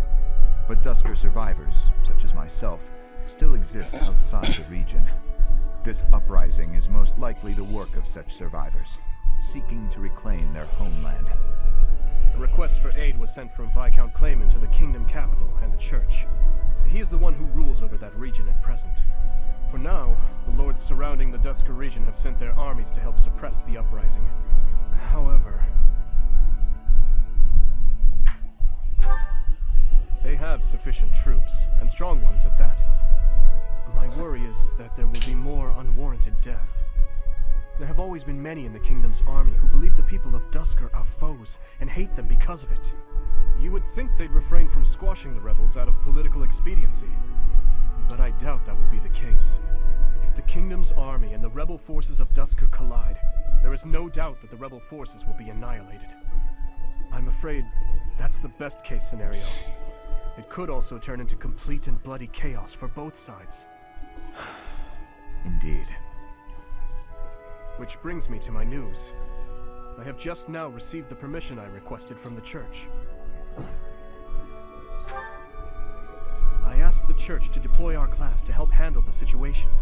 But Dusker survivors, such as myself, still exist outside the region. This uprising is most likely the work of such survivors, seeking to reclaim their homeland. A request for aid was sent from Viscount Clayman to the kingdom capital and the church. He is the one who rules over that region at present. For now, the lords surrounding the Dusker region have sent their armies to help suppress the uprising. However, they have sufficient troops, and strong ones at that. My worry is that there will be more unwarranted death. There have always been many in the kingdom's army who believe the people of Dusker are foes and hate them because of it. You would think they'd refrain from squashing the rebels out of political expediency, but I doubt that will be the case. If the kingdom's army and the rebel forces of Dusker collide, there is no doubt that the rebel forces will be annihilated. I'm afraid that's the best case scenario. It could also turn into complete and bloody chaos for both sides. Indeed. Which brings me to my news. I have just now received the permission I requested from the church. I asked the church to deploy our class to help handle the situation.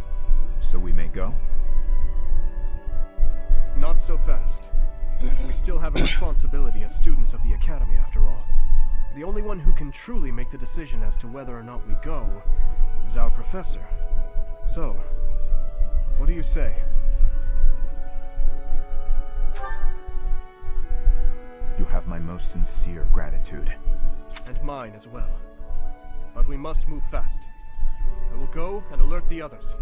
So we may go? Not so fast. We still have a responsibility as students of the academy, after all. The only one who can truly make the decision as to whether or not we go is our professor. So, what do you say? You have my most sincere gratitude. And mine as well. But we must move fast. I will go and alert the others.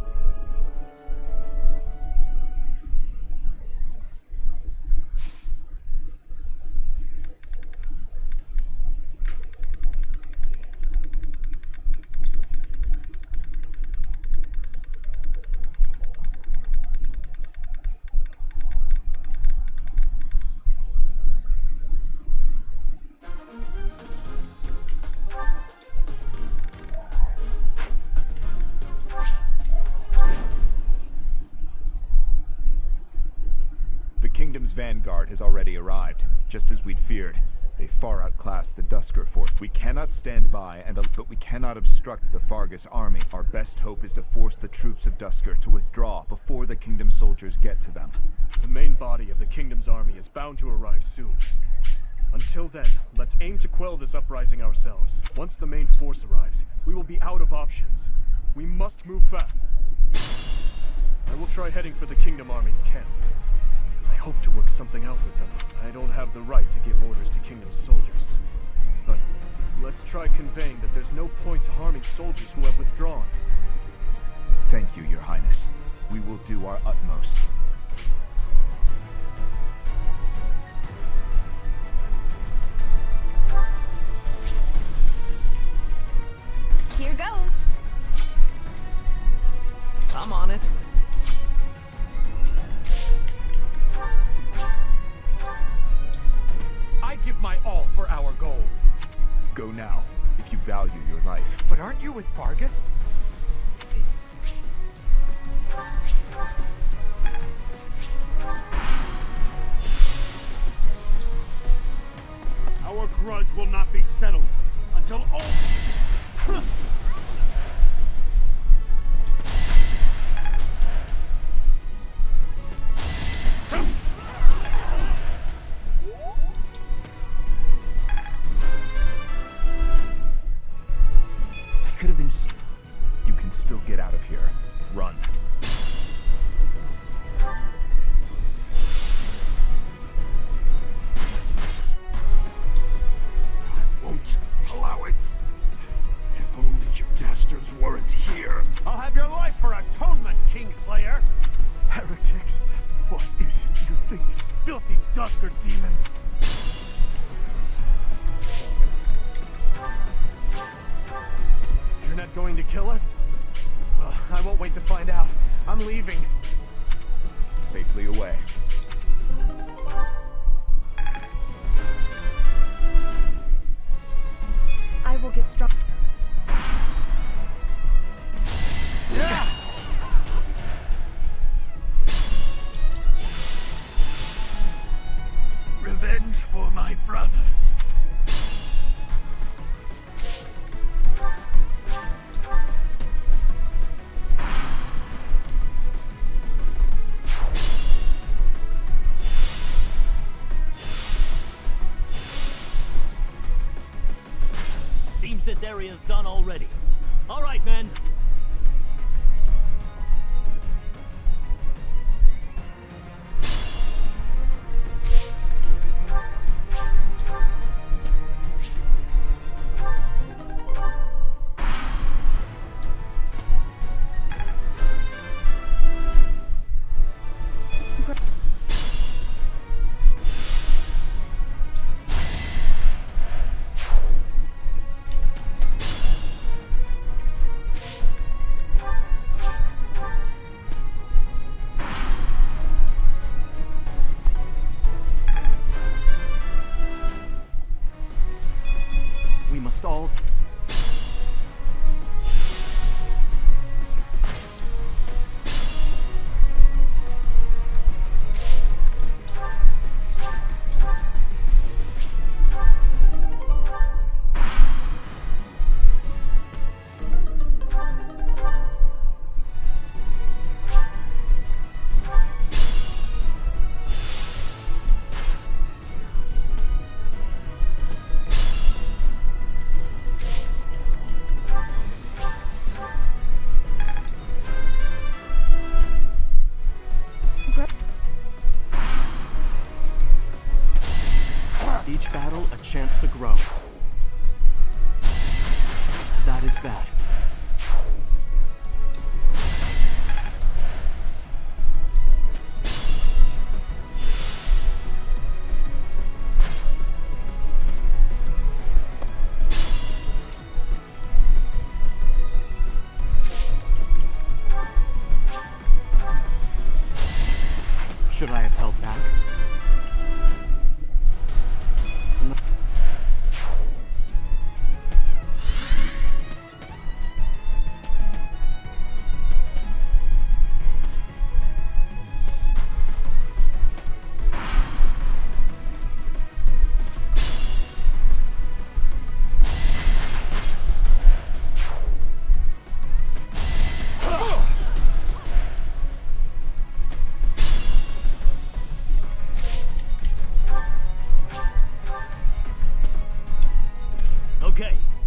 vanguard has already arrived, just as we'd feared. They far outclassed the Dusker force. We cannot stand by, but we cannot obstruct the Fargus army. Our best hope is to force the troops of Dusker to withdraw before the Kingdom soldiers get to them. The main body of the Kingdom's army is bound to arrive soon. Until then, let's aim to quell this uprising ourselves. Once the main force arrives, we will be out of options. We must move fast. I will try heading for the Kingdom army's camp. I hope to work something out with them. I don't have the right to give orders to Kingdom soldiers. But let's try conveying that there's no point to harming soldiers who have withdrawn. Thank you, Your Highness. We will do our utmost. Here goes. I'm on it. I give my all for our goal. Go now, if you value your life. But aren't you with Fargus? Our grudge will not be settled until all... Could have been. You can still get out of here. Run. I won't allow it. If only you dastards weren't here. I'll have your life for atonement, Kingslayer. Heretics, what is it you think? Filthy Dusker demons. You're not going to kill us? Well, I won't wait to find out. I'm leaving. Safely away. I will get strong. Revenge for my brothers. Seems this area's done already. All right, men. We must all... Each battle, a chance to grow. That is that. Should I have held back?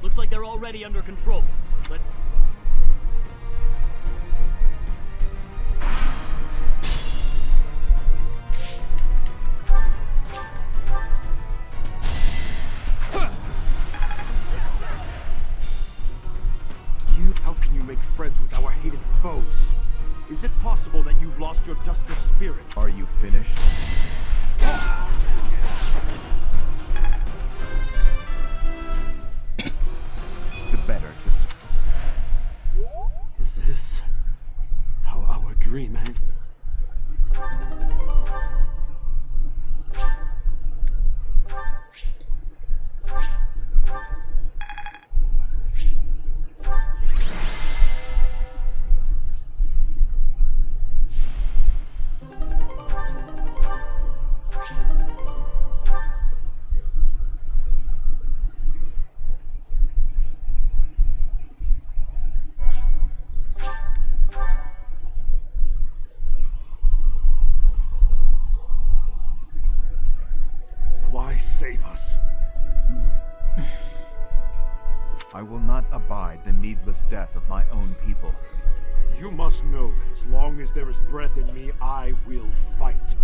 Looks like they're already under control. Let's... How can you make friends with our hated foes? Is it possible that you've lost your Dusker spirit? Are you finished? The better to see. Is this how our dream ends? Save us. I will not abide the needless death of my own people. You must know that as long as there is breath in me, I will fight.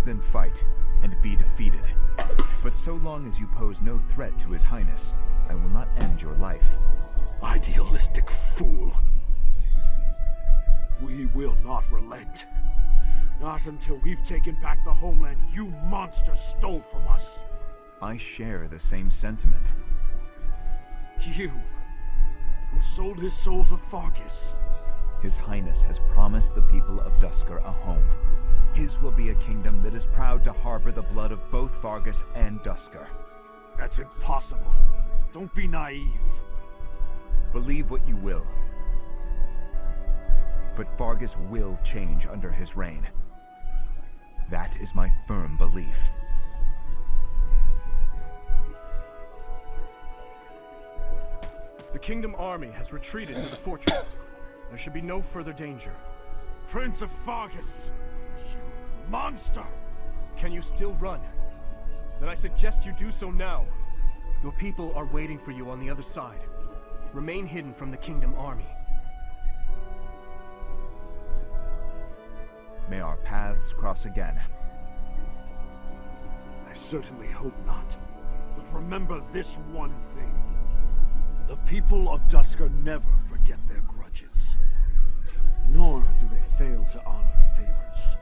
Then fight, and be defeated. But so long as you pose no threat to His Highness, I will not end your life. Idealistic fool. We will not relent. Not until we've taken back the homeland you monsters stole from us. I share the same sentiment. You, who sold his soul to Fargus. His Highness has promised the people of Dusker a home. His will be a kingdom that is proud to harbor the blood of both Fargus and Dusker. That's impossible. Don't be naive. Believe what you will. But Fargus will change under his reign. That is my firm belief. The Kingdom army has retreated to the fortress. There should be no further danger. Prince of Fargus! You monster! Can you still run? Then I suggest you do so now. Your people are waiting for you on the other side. Remain hidden from the Kingdom army. May our paths cross again. I certainly hope not. But remember this one thing. The people of Dusker never forget their grudges. Nor do they fail to honor favors.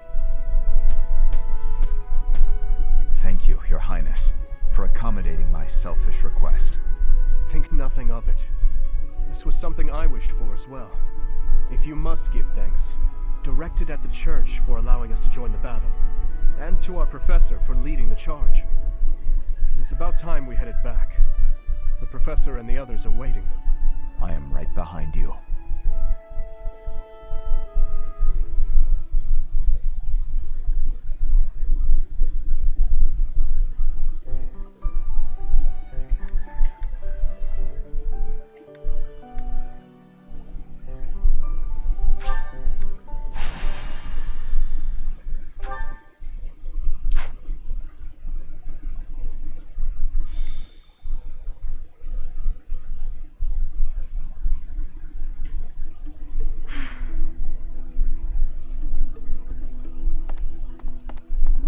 Thank you, Your Highness, for accommodating my selfish request. Think nothing of it. This was something I wished for as well. If you must give thanks, direct it at the church for allowing us to join the battle, and to our professor for leading the charge. It's about time we headed back. The professor and the others are waiting. I am right behind you.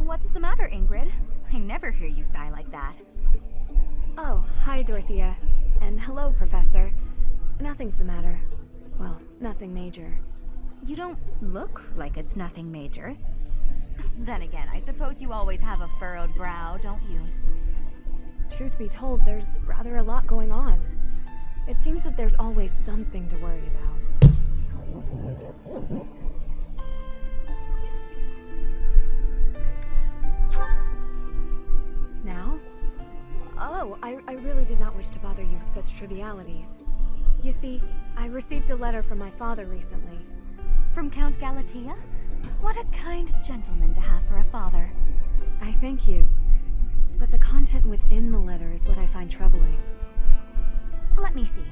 What's the matter, Ingrid? I never hear you sigh like that. Oh, hi, Dorothea. And hello, Professor. Nothing's the matter. Well, nothing major. You don't look like it's nothing major. Then again, I suppose you always have a furrowed brow, don't you? Truth be told, there's rather a lot going on. It seems that there's always something to worry about. Now? Oh, I really did not wish to bother you with such trivialities. You see, I received a letter from my father recently. From Count Galatea? What a kind gentleman to have for a father. I thank you. But the content within the letter is what I find troubling. Let me see.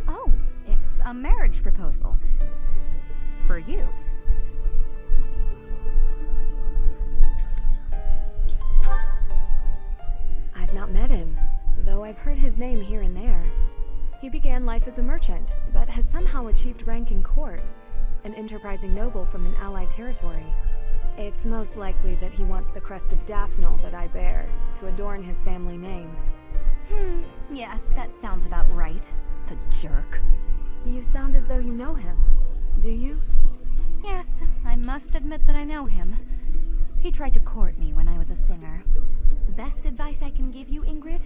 Oh, it's a marriage proposal. For you. I've not met him, though I've heard his name here and there. He began life as a merchant, but has somehow achieved rank in court, an enterprising noble from an allied territory. It's most likely that he wants the crest of Daphne that I bear, to adorn his family name. Yes, that sounds about right. The jerk. You sound as though you know him. Do you? Yes, I must admit that I know him. He tried to court me when I was a singer. Best advice I can give you, Ingrid?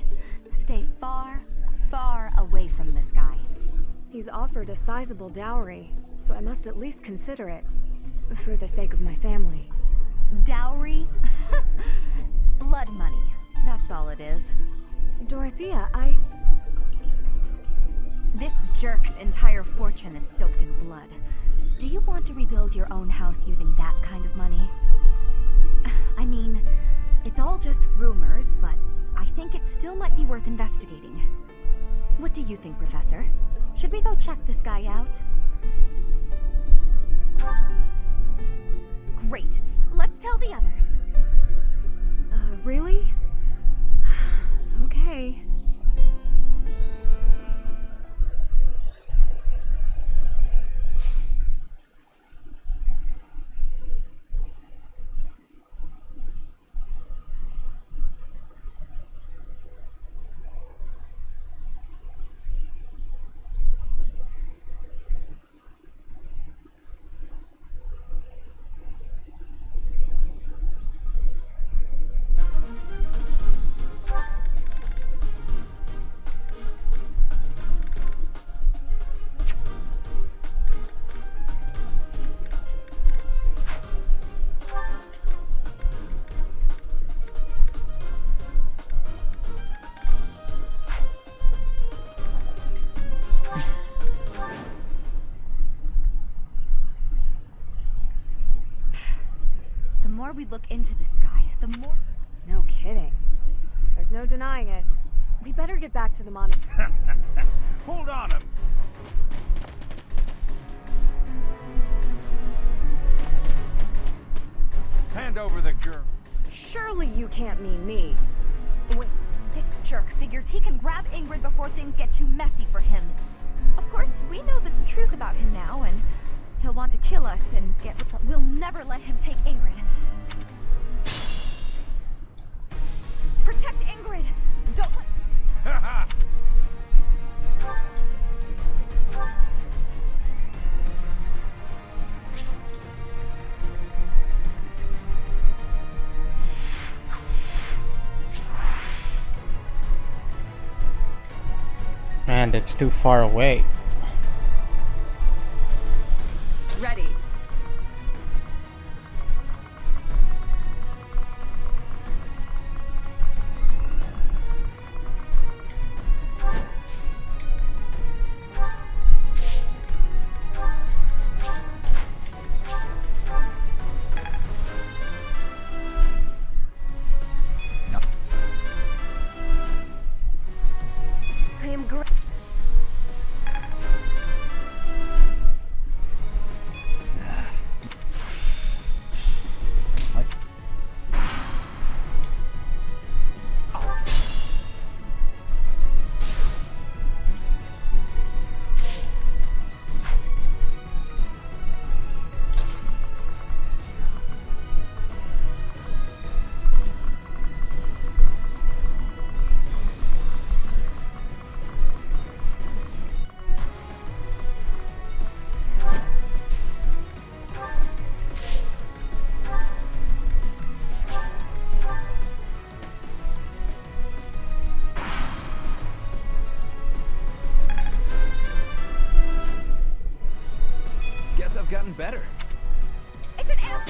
Stay far, far away from this guy. He's offered a sizable dowry, so I must at least consider it. For the sake of my family. Dowry? Blood money. That's all it is. Dorothea, This jerk's entire fortune is soaked in blood. Do you want to rebuild your own house using that kind of money? I mean, it's all just rumors, but I think it still might be worth investigating. What do you think, Professor? Should we go check this guy out? Great. Let's tell the others. Really? Okay. The more we look into this guy, the more... No kidding. There's no denying it. We better get back to the monastery. Hold on him! Hand over the girl. Surely you can't mean me. Wait, this jerk figures he can grab Ingrid before things get too messy for him. Of course, we know the truth about him now, and he'll want to kill us and get... But we'll never let him take Ingrid. Protect Ingrid! Don't let... Man, that's too far away. Ready. I am great. Guess I've gotten better. It's an amp!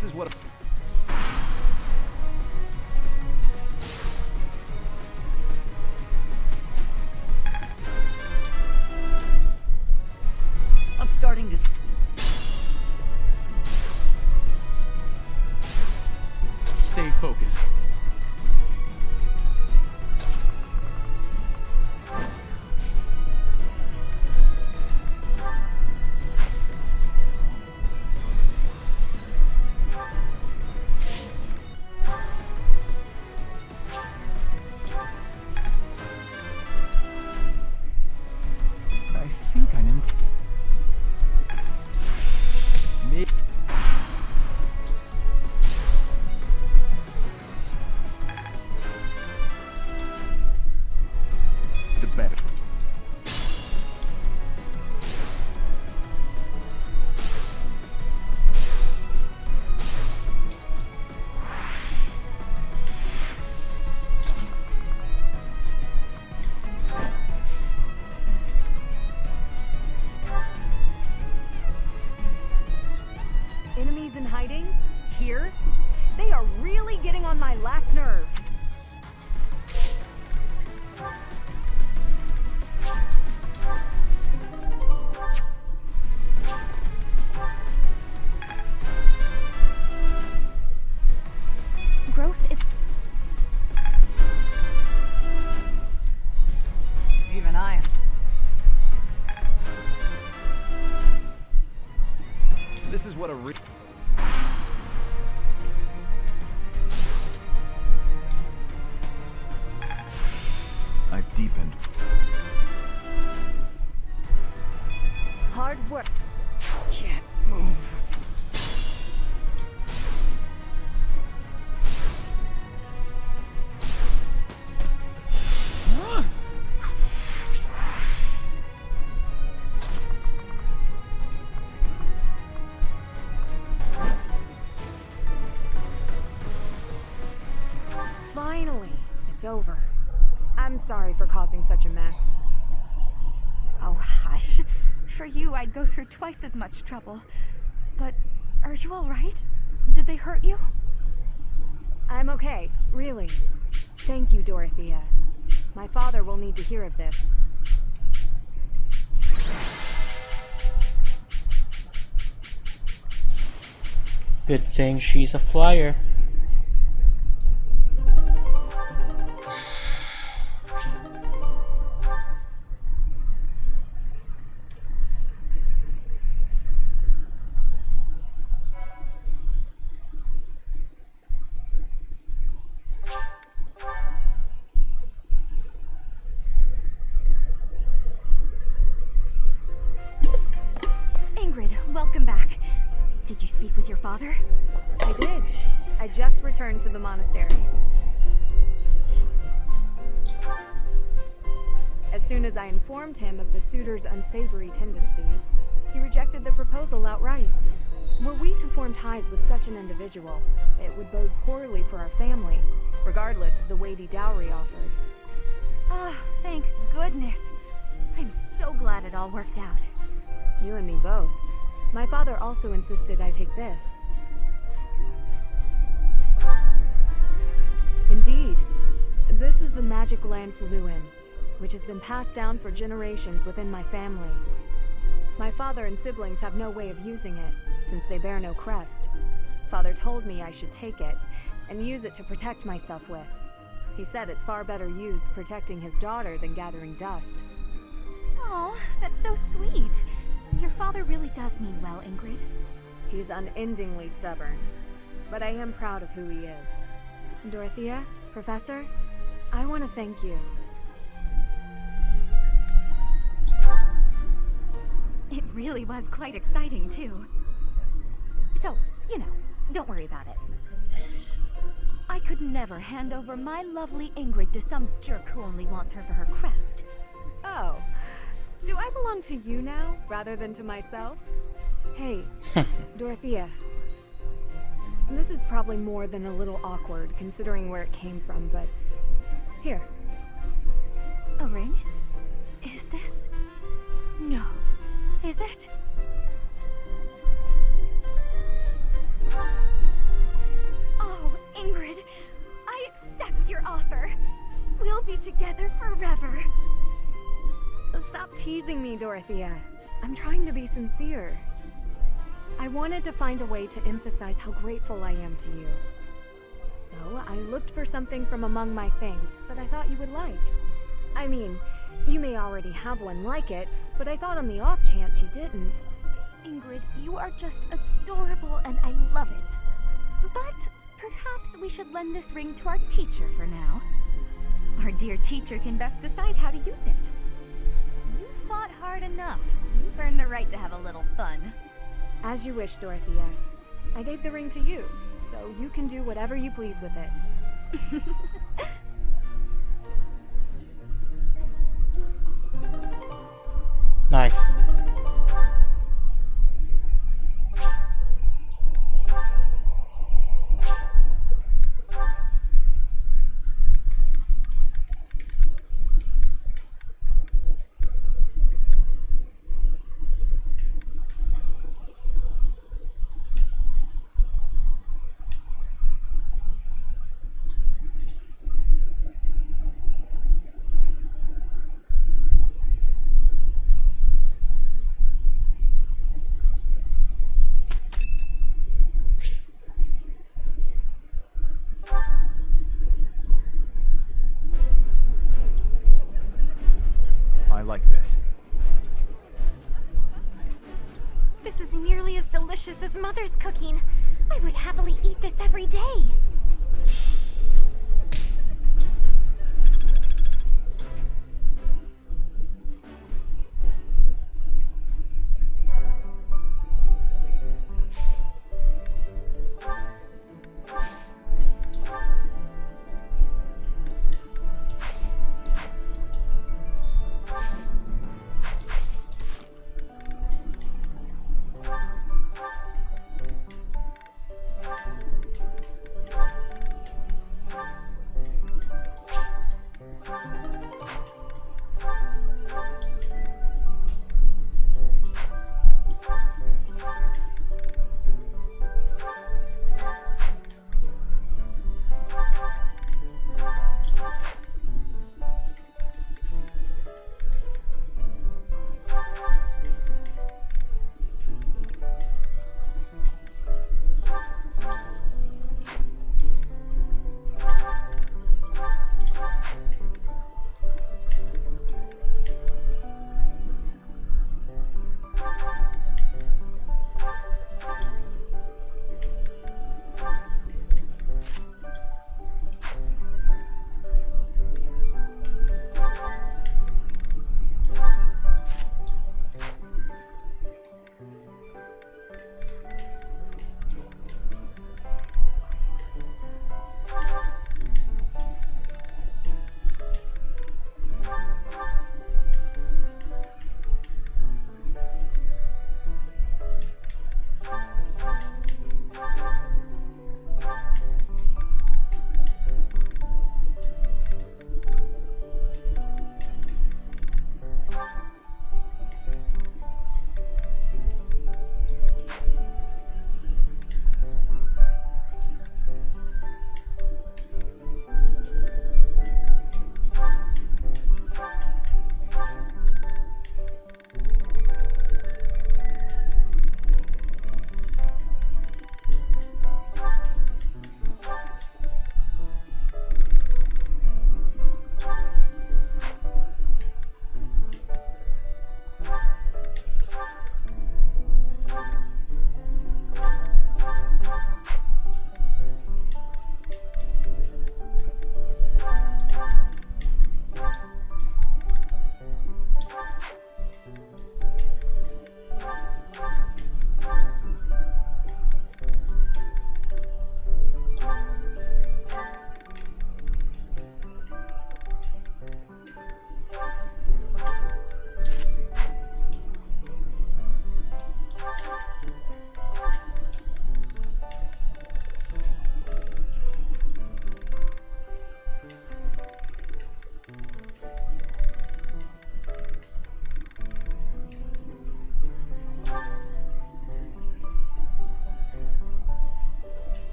This is what... I'm starting to... Stay focused. I think I'm in... the better. Enemies in hiding? Here? They are really getting on my last nerve. Growth is... Even I am. This is what a re... I've deepened. Hard work. Can't move. Finally, it's over. I'm sorry for causing such a mess. Oh, hush. For you, I'd go through twice as much trouble. But are you all right? Did they hurt you? I'm okay, really. Thank you, Dorothea. My father will need to hear of this. Good thing she's a flyer. Ingrid, welcome back. Did you speak with your father? I did. I just returned to the monastery. As soon as I informed him of the suitor's unsavory tendencies, he rejected the proposal outright. Were we to form ties with such an individual, it would bode poorly for our family, regardless of the weighty dowry offered. Oh, thank goodness. I'm so glad it all worked out. You and me both. My father also insisted I take this. Indeed. This is the magic lance Lewin, which has been passed down for generations within my family. My father and siblings have no way of using it, since they bear no crest. Father told me I should take it, and use it to protect myself with. He said it's far better used protecting his daughter than gathering dust. Oh, that's so sweet. Your father really does mean well, Ingrid. He's unendingly stubborn, but I am proud of who he is. Dorothea, Professor, I want to thank you. It really was quite exciting, too. So, you know, don't worry about it. I could never hand over my lovely Ingrid to some jerk who only wants her for her crest. Oh, do I belong to you now, rather than to myself? Hey, Dorothea. This is probably more than a little awkward, considering where it came from, but... Here. A ring? Is this... No. Is it? Stop teasing me, Dorothea. I'm trying to be sincere. I wanted to find a way to emphasize how grateful I am to you. So I looked for something from among my things that I thought you would like. I mean, you may already have one like it, but I thought on the off chance you didn't. Ingrid, you are just adorable and I love it. But perhaps we should lend this ring to our teacher for now. Our dear teacher can best decide how to use it. You fought hard enough. You've earned the right to have a little fun. As you wish, Dorothea. I gave the ring to you, so you can do whatever you please with it. Nice. I like this. This is nearly as delicious as Mother's cooking. I would happily eat this every day.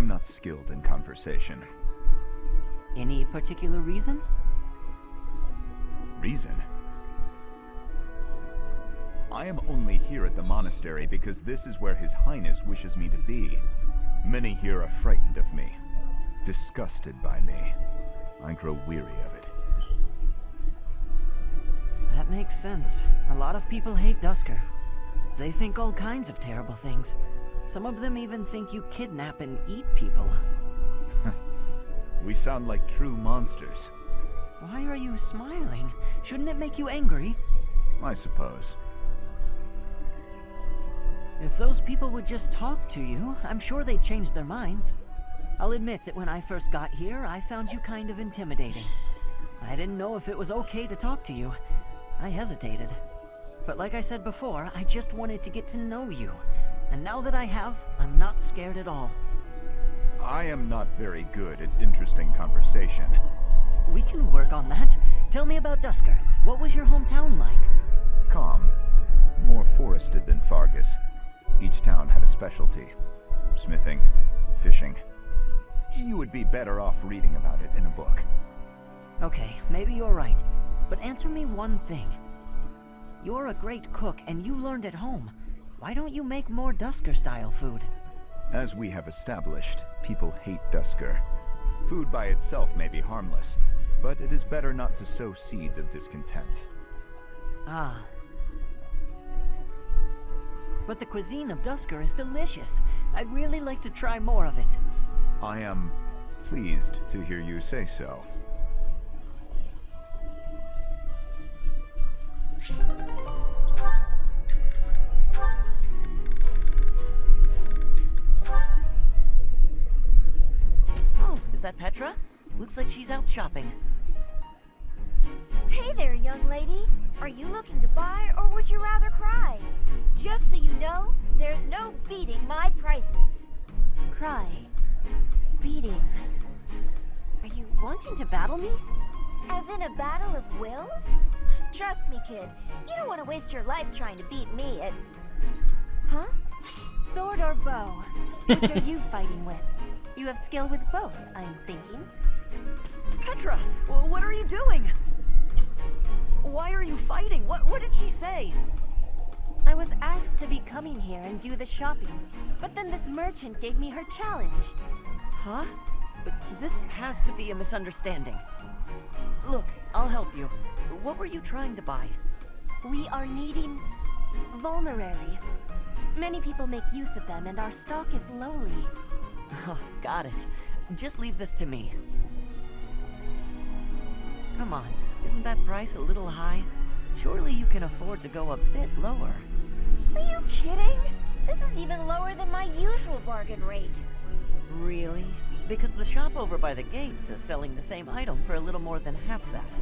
I'm not skilled in conversation. Any particular reason? Reason? I am only here at the monastery because this is where His Highness wishes me to be. Many here are frightened of me, disgusted by me. I grow weary of it. That makes sense. A lot of people hate Dusker. They think all kinds of terrible things. Some of them even think you kidnap and eat people. We sound like true monsters. Why are you smiling? Shouldn't it make you angry? I suppose. If those people would just talk to you, I'm sure they'd change their minds. I'll admit that when I first got here, I found you kind of intimidating. I didn't know if it was okay to talk to you. I hesitated. But like I said before, I just wanted to get to know you. And now that I have, I'm not scared at all. I am not very good at interesting conversation. We can work on that. Tell me about Dusker. What was your hometown like? Calm. More forested than Fargus. Each town had a specialty. Smithing, fishing. You would be better off reading about it in a book. Okay, maybe you're right. But answer me one thing. You're a great cook and you learned at home. Why don't you make more Dusker-style food? As we have established, people hate Dusker. Food by itself may be harmless, but it is better not to sow seeds of discontent. Ah. But the cuisine of Dusker is delicious. I'd really like to try more of it. I am pleased to hear you say so. Oh, is that Petra? Looks like she's out shopping. Hey there, young lady. Are you looking to buy, or would you rather cry? Just so you know, there's no beating my prices. Cry. Beating. Are you wanting to battle me? As in a battle of wills? Trust me, kid. You don't want to waste your life trying to beat me at... Huh? Sword or bow? Which are you fighting with? You have skill with both, I'm thinking. Petra! What are you doing? Why are you fighting? What did she say? I was asked to be coming here and do the shopping, but then this merchant gave me her challenge. Huh? But this has to be a misunderstanding. Look, I'll help you. What were you trying to buy? We are needing vulneraries. Many people make use of them, and our stock is lowly. Oh, got it. Just leave this to me. Come on, isn't that price a little high? Surely you can afford to go a bit lower. Are you kidding? This is even lower than my usual bargain rate. Really? Because the shop over by the gates is selling the same item for a little more than half that.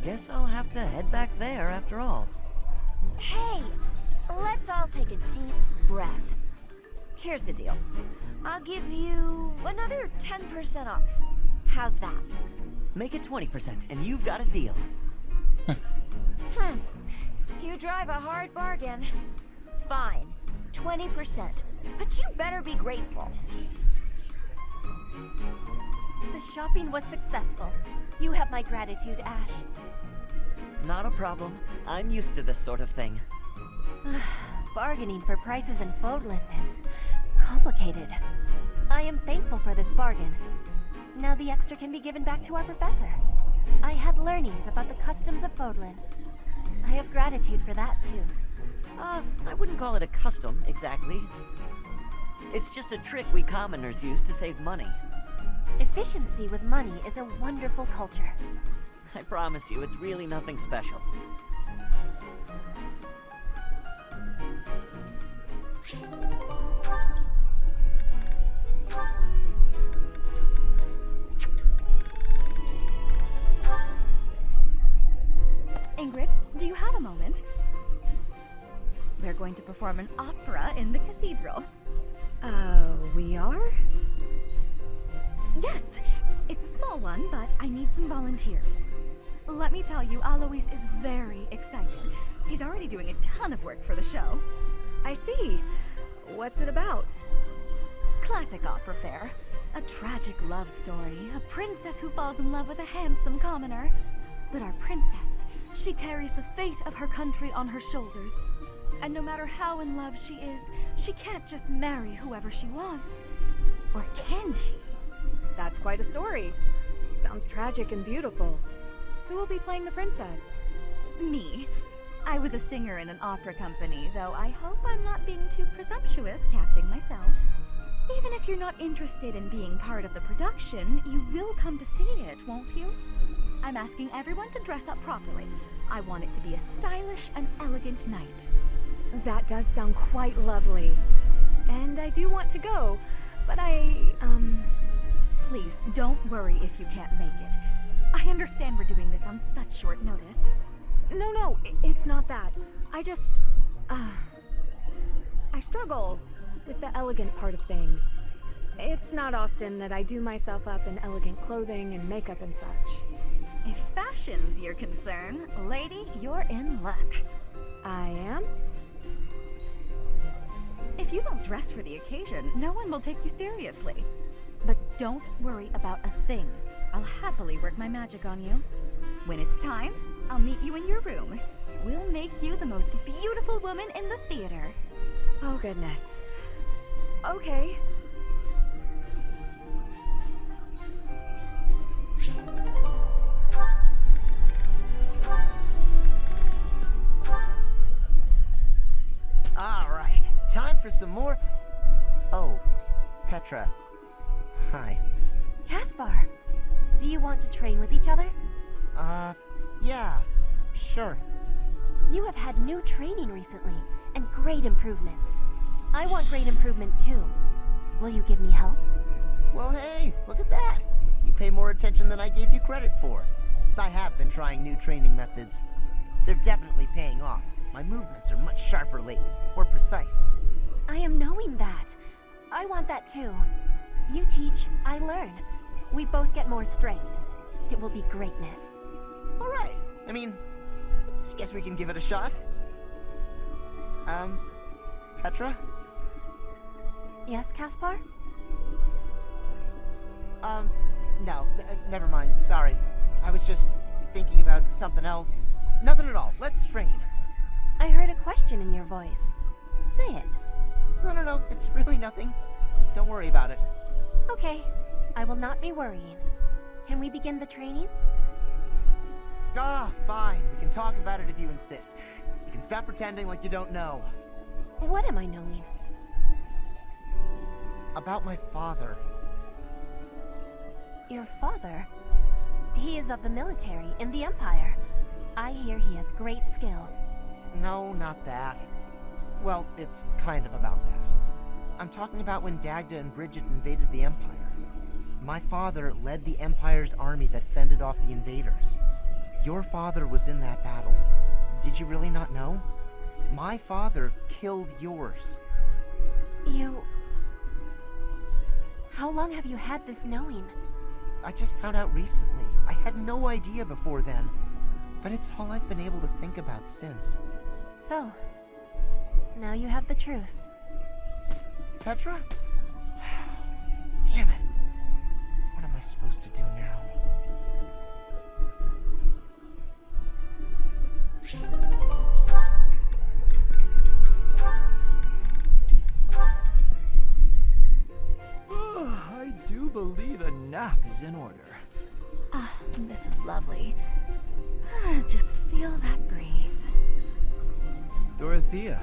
Guess I'll have to head back there after all. Hey, let's all take a deep breath. Here's the deal. I'll give you another 10% off. How's that? Make it 20% and you've got a deal. You drive a hard bargain. Fine, 20%. But you better be grateful. The shopping was successful. You have my gratitude, Ash. Not a problem. I'm used to this sort of thing. Bargaining for prices in Fodland is complicated. I am thankful for this bargain. Now the extra can be given back to our professor. I had learnings about the customs of Fodland. I have gratitude for that too. I wouldn't call it a custom, exactly. It's just a trick we commoners use to save money. Efficiency with money is a wonderful culture. I promise you, it's really nothing special. Ingrid, do you have a moment? We're going to perform an opera in the cathedral. We are? Yes! It's a small one, but I need some volunteers. Let me tell you, Alois is very excited. He's already doing a ton of work for the show. I see. What's it about? Classic opera fare. A tragic love story. A princess who falls in love with a handsome commoner. But our princess, she carries the fate of her country on her shoulders. And no matter how in love she is, she can't just marry whoever she wants. Or can she? That's quite a story. Sounds tragic and beautiful. Who will be playing the princess? Me. I was a singer in an opera company, though I hope I'm not being too presumptuous casting myself. Even if you're not interested in being part of the production, you will come to see it, won't you? I'm asking everyone to dress up properly. I want it to be a stylish and elegant night. That does sound quite lovely. And I do want to go, but Please, don't worry if you can't make it. I understand we're doing this on such short notice. No, it's not that. I struggle with the elegant part of things. It's not often that I do myself up in elegant clothing and makeup and such. If fashion's your concern, lady, you're in luck. I am? If you don't dress for the occasion, no one will take you seriously. But don't worry about a thing. I'll happily work my magic on you. When it's time, I'll meet you in your room. We'll make you the most beautiful woman in the theater. Oh, goodness. Okay. All right, time for some more. Oh, Petra. Hi. Caspar, do you want to train with each other? Yeah, sure. You have had new training recently, and great improvements. I want great improvement too. Will you give me help? Well, hey, look at that. You pay more attention than I gave you credit for. I have been trying new training methods. They're definitely paying off. My movements are much sharper lately, more precise. I am knowing that. I want that too. You teach, I learn. We both get more strength. It will be greatness. All right. I mean, I guess we can give it a shot. Petra? Yes, Caspar? No, never mind. Sorry. I was just thinking about something else. Nothing at all. Let's train. I heard a question in your voice. Say it. No. It's really nothing. Don't worry about it. Okay. I will not be worrying. Can we begin the training? Fine. We can talk about it if you insist. You can stop pretending like you don't know. What am I knowing? About my father. Your father? He is of the military in the Empire. I hear he has great skill. No, not that. Well, it's kind of about that. I'm talking about when Dagda and Bridget invaded the Empire. My father led the Empire's army that fended off the invaders. Your father was in that battle. Did you really not know? My father killed yours. How long have you had this knowing? I just found out recently. I had no idea before then. But it's all I've been able to think about since. So, now you have the truth. Petra? Damn it. What am I supposed to do now? I do believe a nap is in order. This is lovely. Just feel that breeze. Dorothea,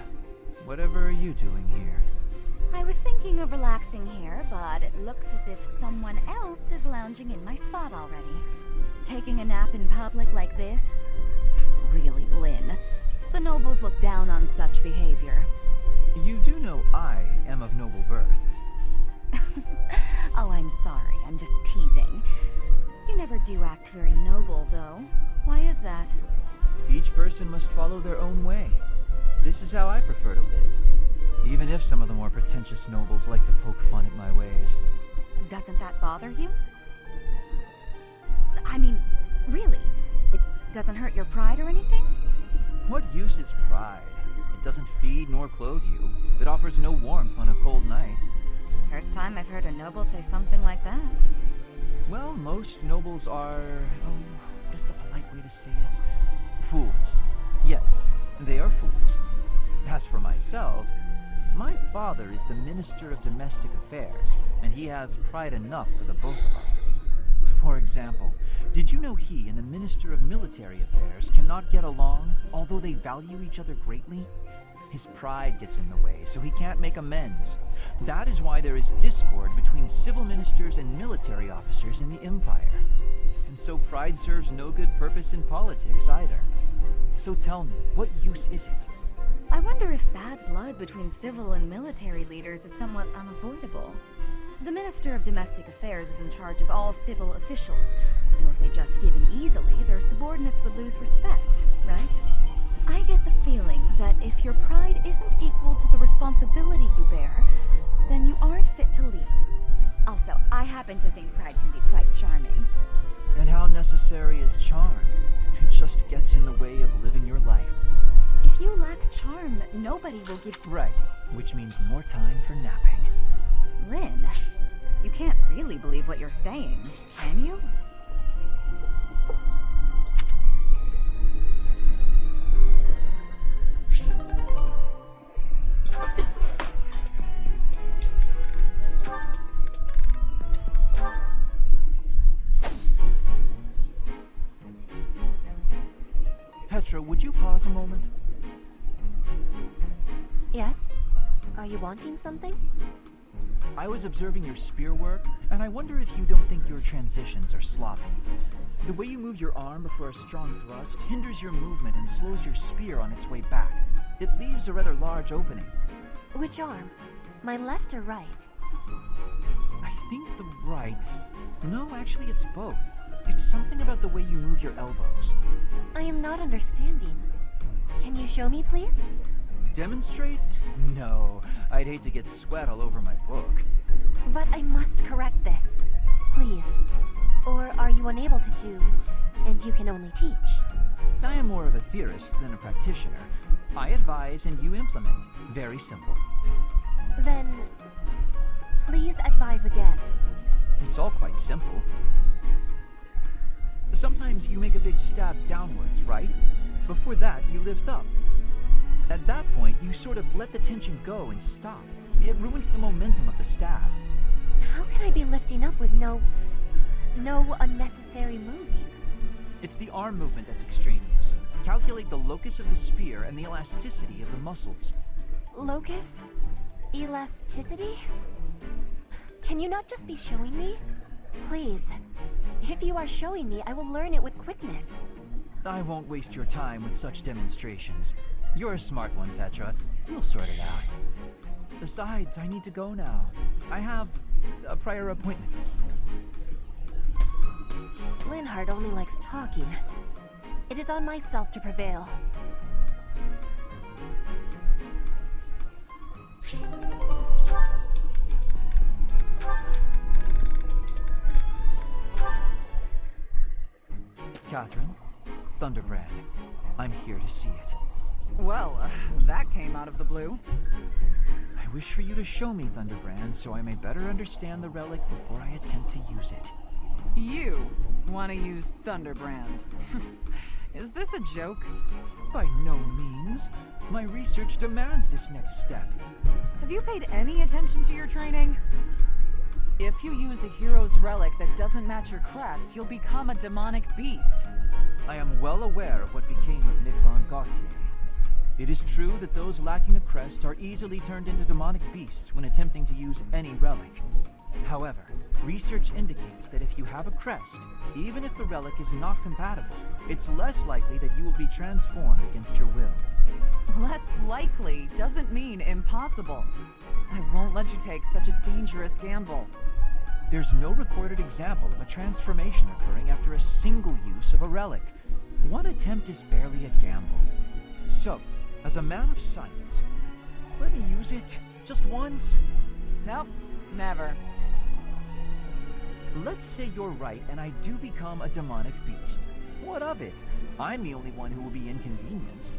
whatever are you doing here? I was thinking of relaxing here, but it looks as if someone else is lounging in my spot already. Taking a nap in public like this? Really, Lynn. The nobles look down on such behavior. You do know I am of noble birth. Oh, I'm sorry. I'm just teasing. You never do act very noble, though. Why is that? Each person must follow their own way. This is how I prefer to live. Even if some of the more pretentious nobles like to poke fun at my ways. Doesn't that bother you? I mean, really? It doesn't hurt your pride or anything? What use is pride? It doesn't feed nor clothe you. It offers no warmth on a cold night. first time I've heard a noble say something like that. Well, most nobles are... oh, what is the polite way to say it? Fools. Yes, they are fools. As for myself, my father is the Minister of Domestic Affairs, and he has pride enough for the both of us. For example, did you know he and the Minister of Military Affairs cannot get along, although they value each other greatly? His pride gets in the way, so he can't make amends. That is why there is discord between civil ministers and military officers in the Empire. And so pride serves no good purpose in politics either. So tell me, what use is it? I wonder if bad blood between civil and military leaders is somewhat unavoidable. The Minister of Domestic Affairs is in charge of all civil officials, so if they just give in easily, their subordinates would lose respect, right? I get the feeling that if your pride isn't equal to the responsibility you bear, then you aren't fit to lead. Also, I happen to think pride can be quite charming. And how necessary is charm? It just gets in the way of living your life. If you lack charm, nobody will give... Right, which means more time for napping. Lynn, you can't really believe what you're saying, can you? Petra, would you pause a moment? Yes? Are you wanting something? I was observing your spear work, and I wonder if you don't think your transitions are sloppy. The way you move your arm before a strong thrust hinders your movement and slows your spear on its way back. It leaves a rather large opening. Which arm? My left or right? I think the right... No, actually it's both. It's something about the way you move your elbows. I am not understanding. Can you show me, please? Demonstrate? No, I'd hate to get sweat all over my book. But I must correct this. Please. Or are you unable to do, and you can only teach? I am more of a theorist than a practitioner. I advise and you implement. Very simple. Then, please advise again. It's all quite simple. Sometimes you make a big stab downwards, right? Before that, you lift up. At that point, you sort of let the tension go and stop. It ruins the momentum of the stab. How can I be lifting up with no unnecessary moving? It's the arm movement that's extraneous. Calculate the locus of the spear and the elasticity of the muscles. Locus? Elasticity? Can you not just be showing me? Please. If you are showing me, I will learn it with quickness. I won't waste your time with such demonstrations. You're a smart one, Petra. You'll sort it out. Besides, I need to go now. I have a prior appointment to keep. Linhardt only likes talking. It is on myself to prevail. Catherine, Thunderbrand, I'm here to see it. Well, that came out of the blue. I wish for you to show me Thunderbrand so I may better understand the relic before I attempt to use it. You want to use Thunderbrand. Is this a joke? By no means. My research demands this next step. Have you paid any attention to your training? If you use a hero's relic that doesn't match your crest, you'll become a demonic beast. I am well aware of what became of Miquelon Gautier. It is true that those lacking a crest are easily turned into demonic beasts when attempting to use any relic. However, research indicates that if you have a crest, even if the relic is not compatible, it's less likely that you will be transformed against your will. Less likely doesn't mean impossible. I won't let you take such a dangerous gamble. There's no recorded example of a transformation occurring after a single use of a relic. One attempt is barely a gamble. So, as a man of science, let me use it just once. Nope, never. Let's say you're right and I do become a demonic beast. What of it? I'm the only one who will be inconvenienced.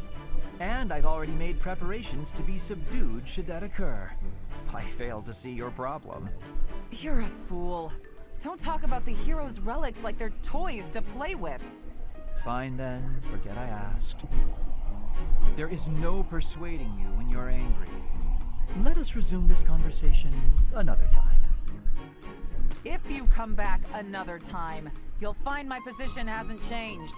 And I've already made preparations to be subdued should that occur. I fail to see your problem. You're a fool. Don't talk about the hero's relics like they're toys to play with. Fine then, forget I asked. There is no persuading you when you're angry. Let us resume this conversation another time. If you come back another time, you'll find my position hasn't changed.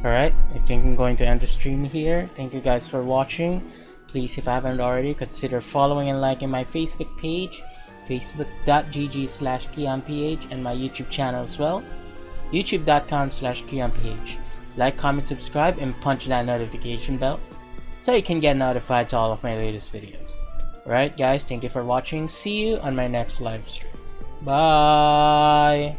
Alright, I think I'm going to end the stream here. Thank you guys for watching. Please, if I haven't already, consider following and liking my Facebook page, facebook.gg/KeonPH, and my YouTube channel as well, youtube.com/KeonPH. Like, comment, subscribe, and punch that notification bell so you can get notified to all of my latest videos. Alright guys, thank you for watching. See you on my next live stream. Bye!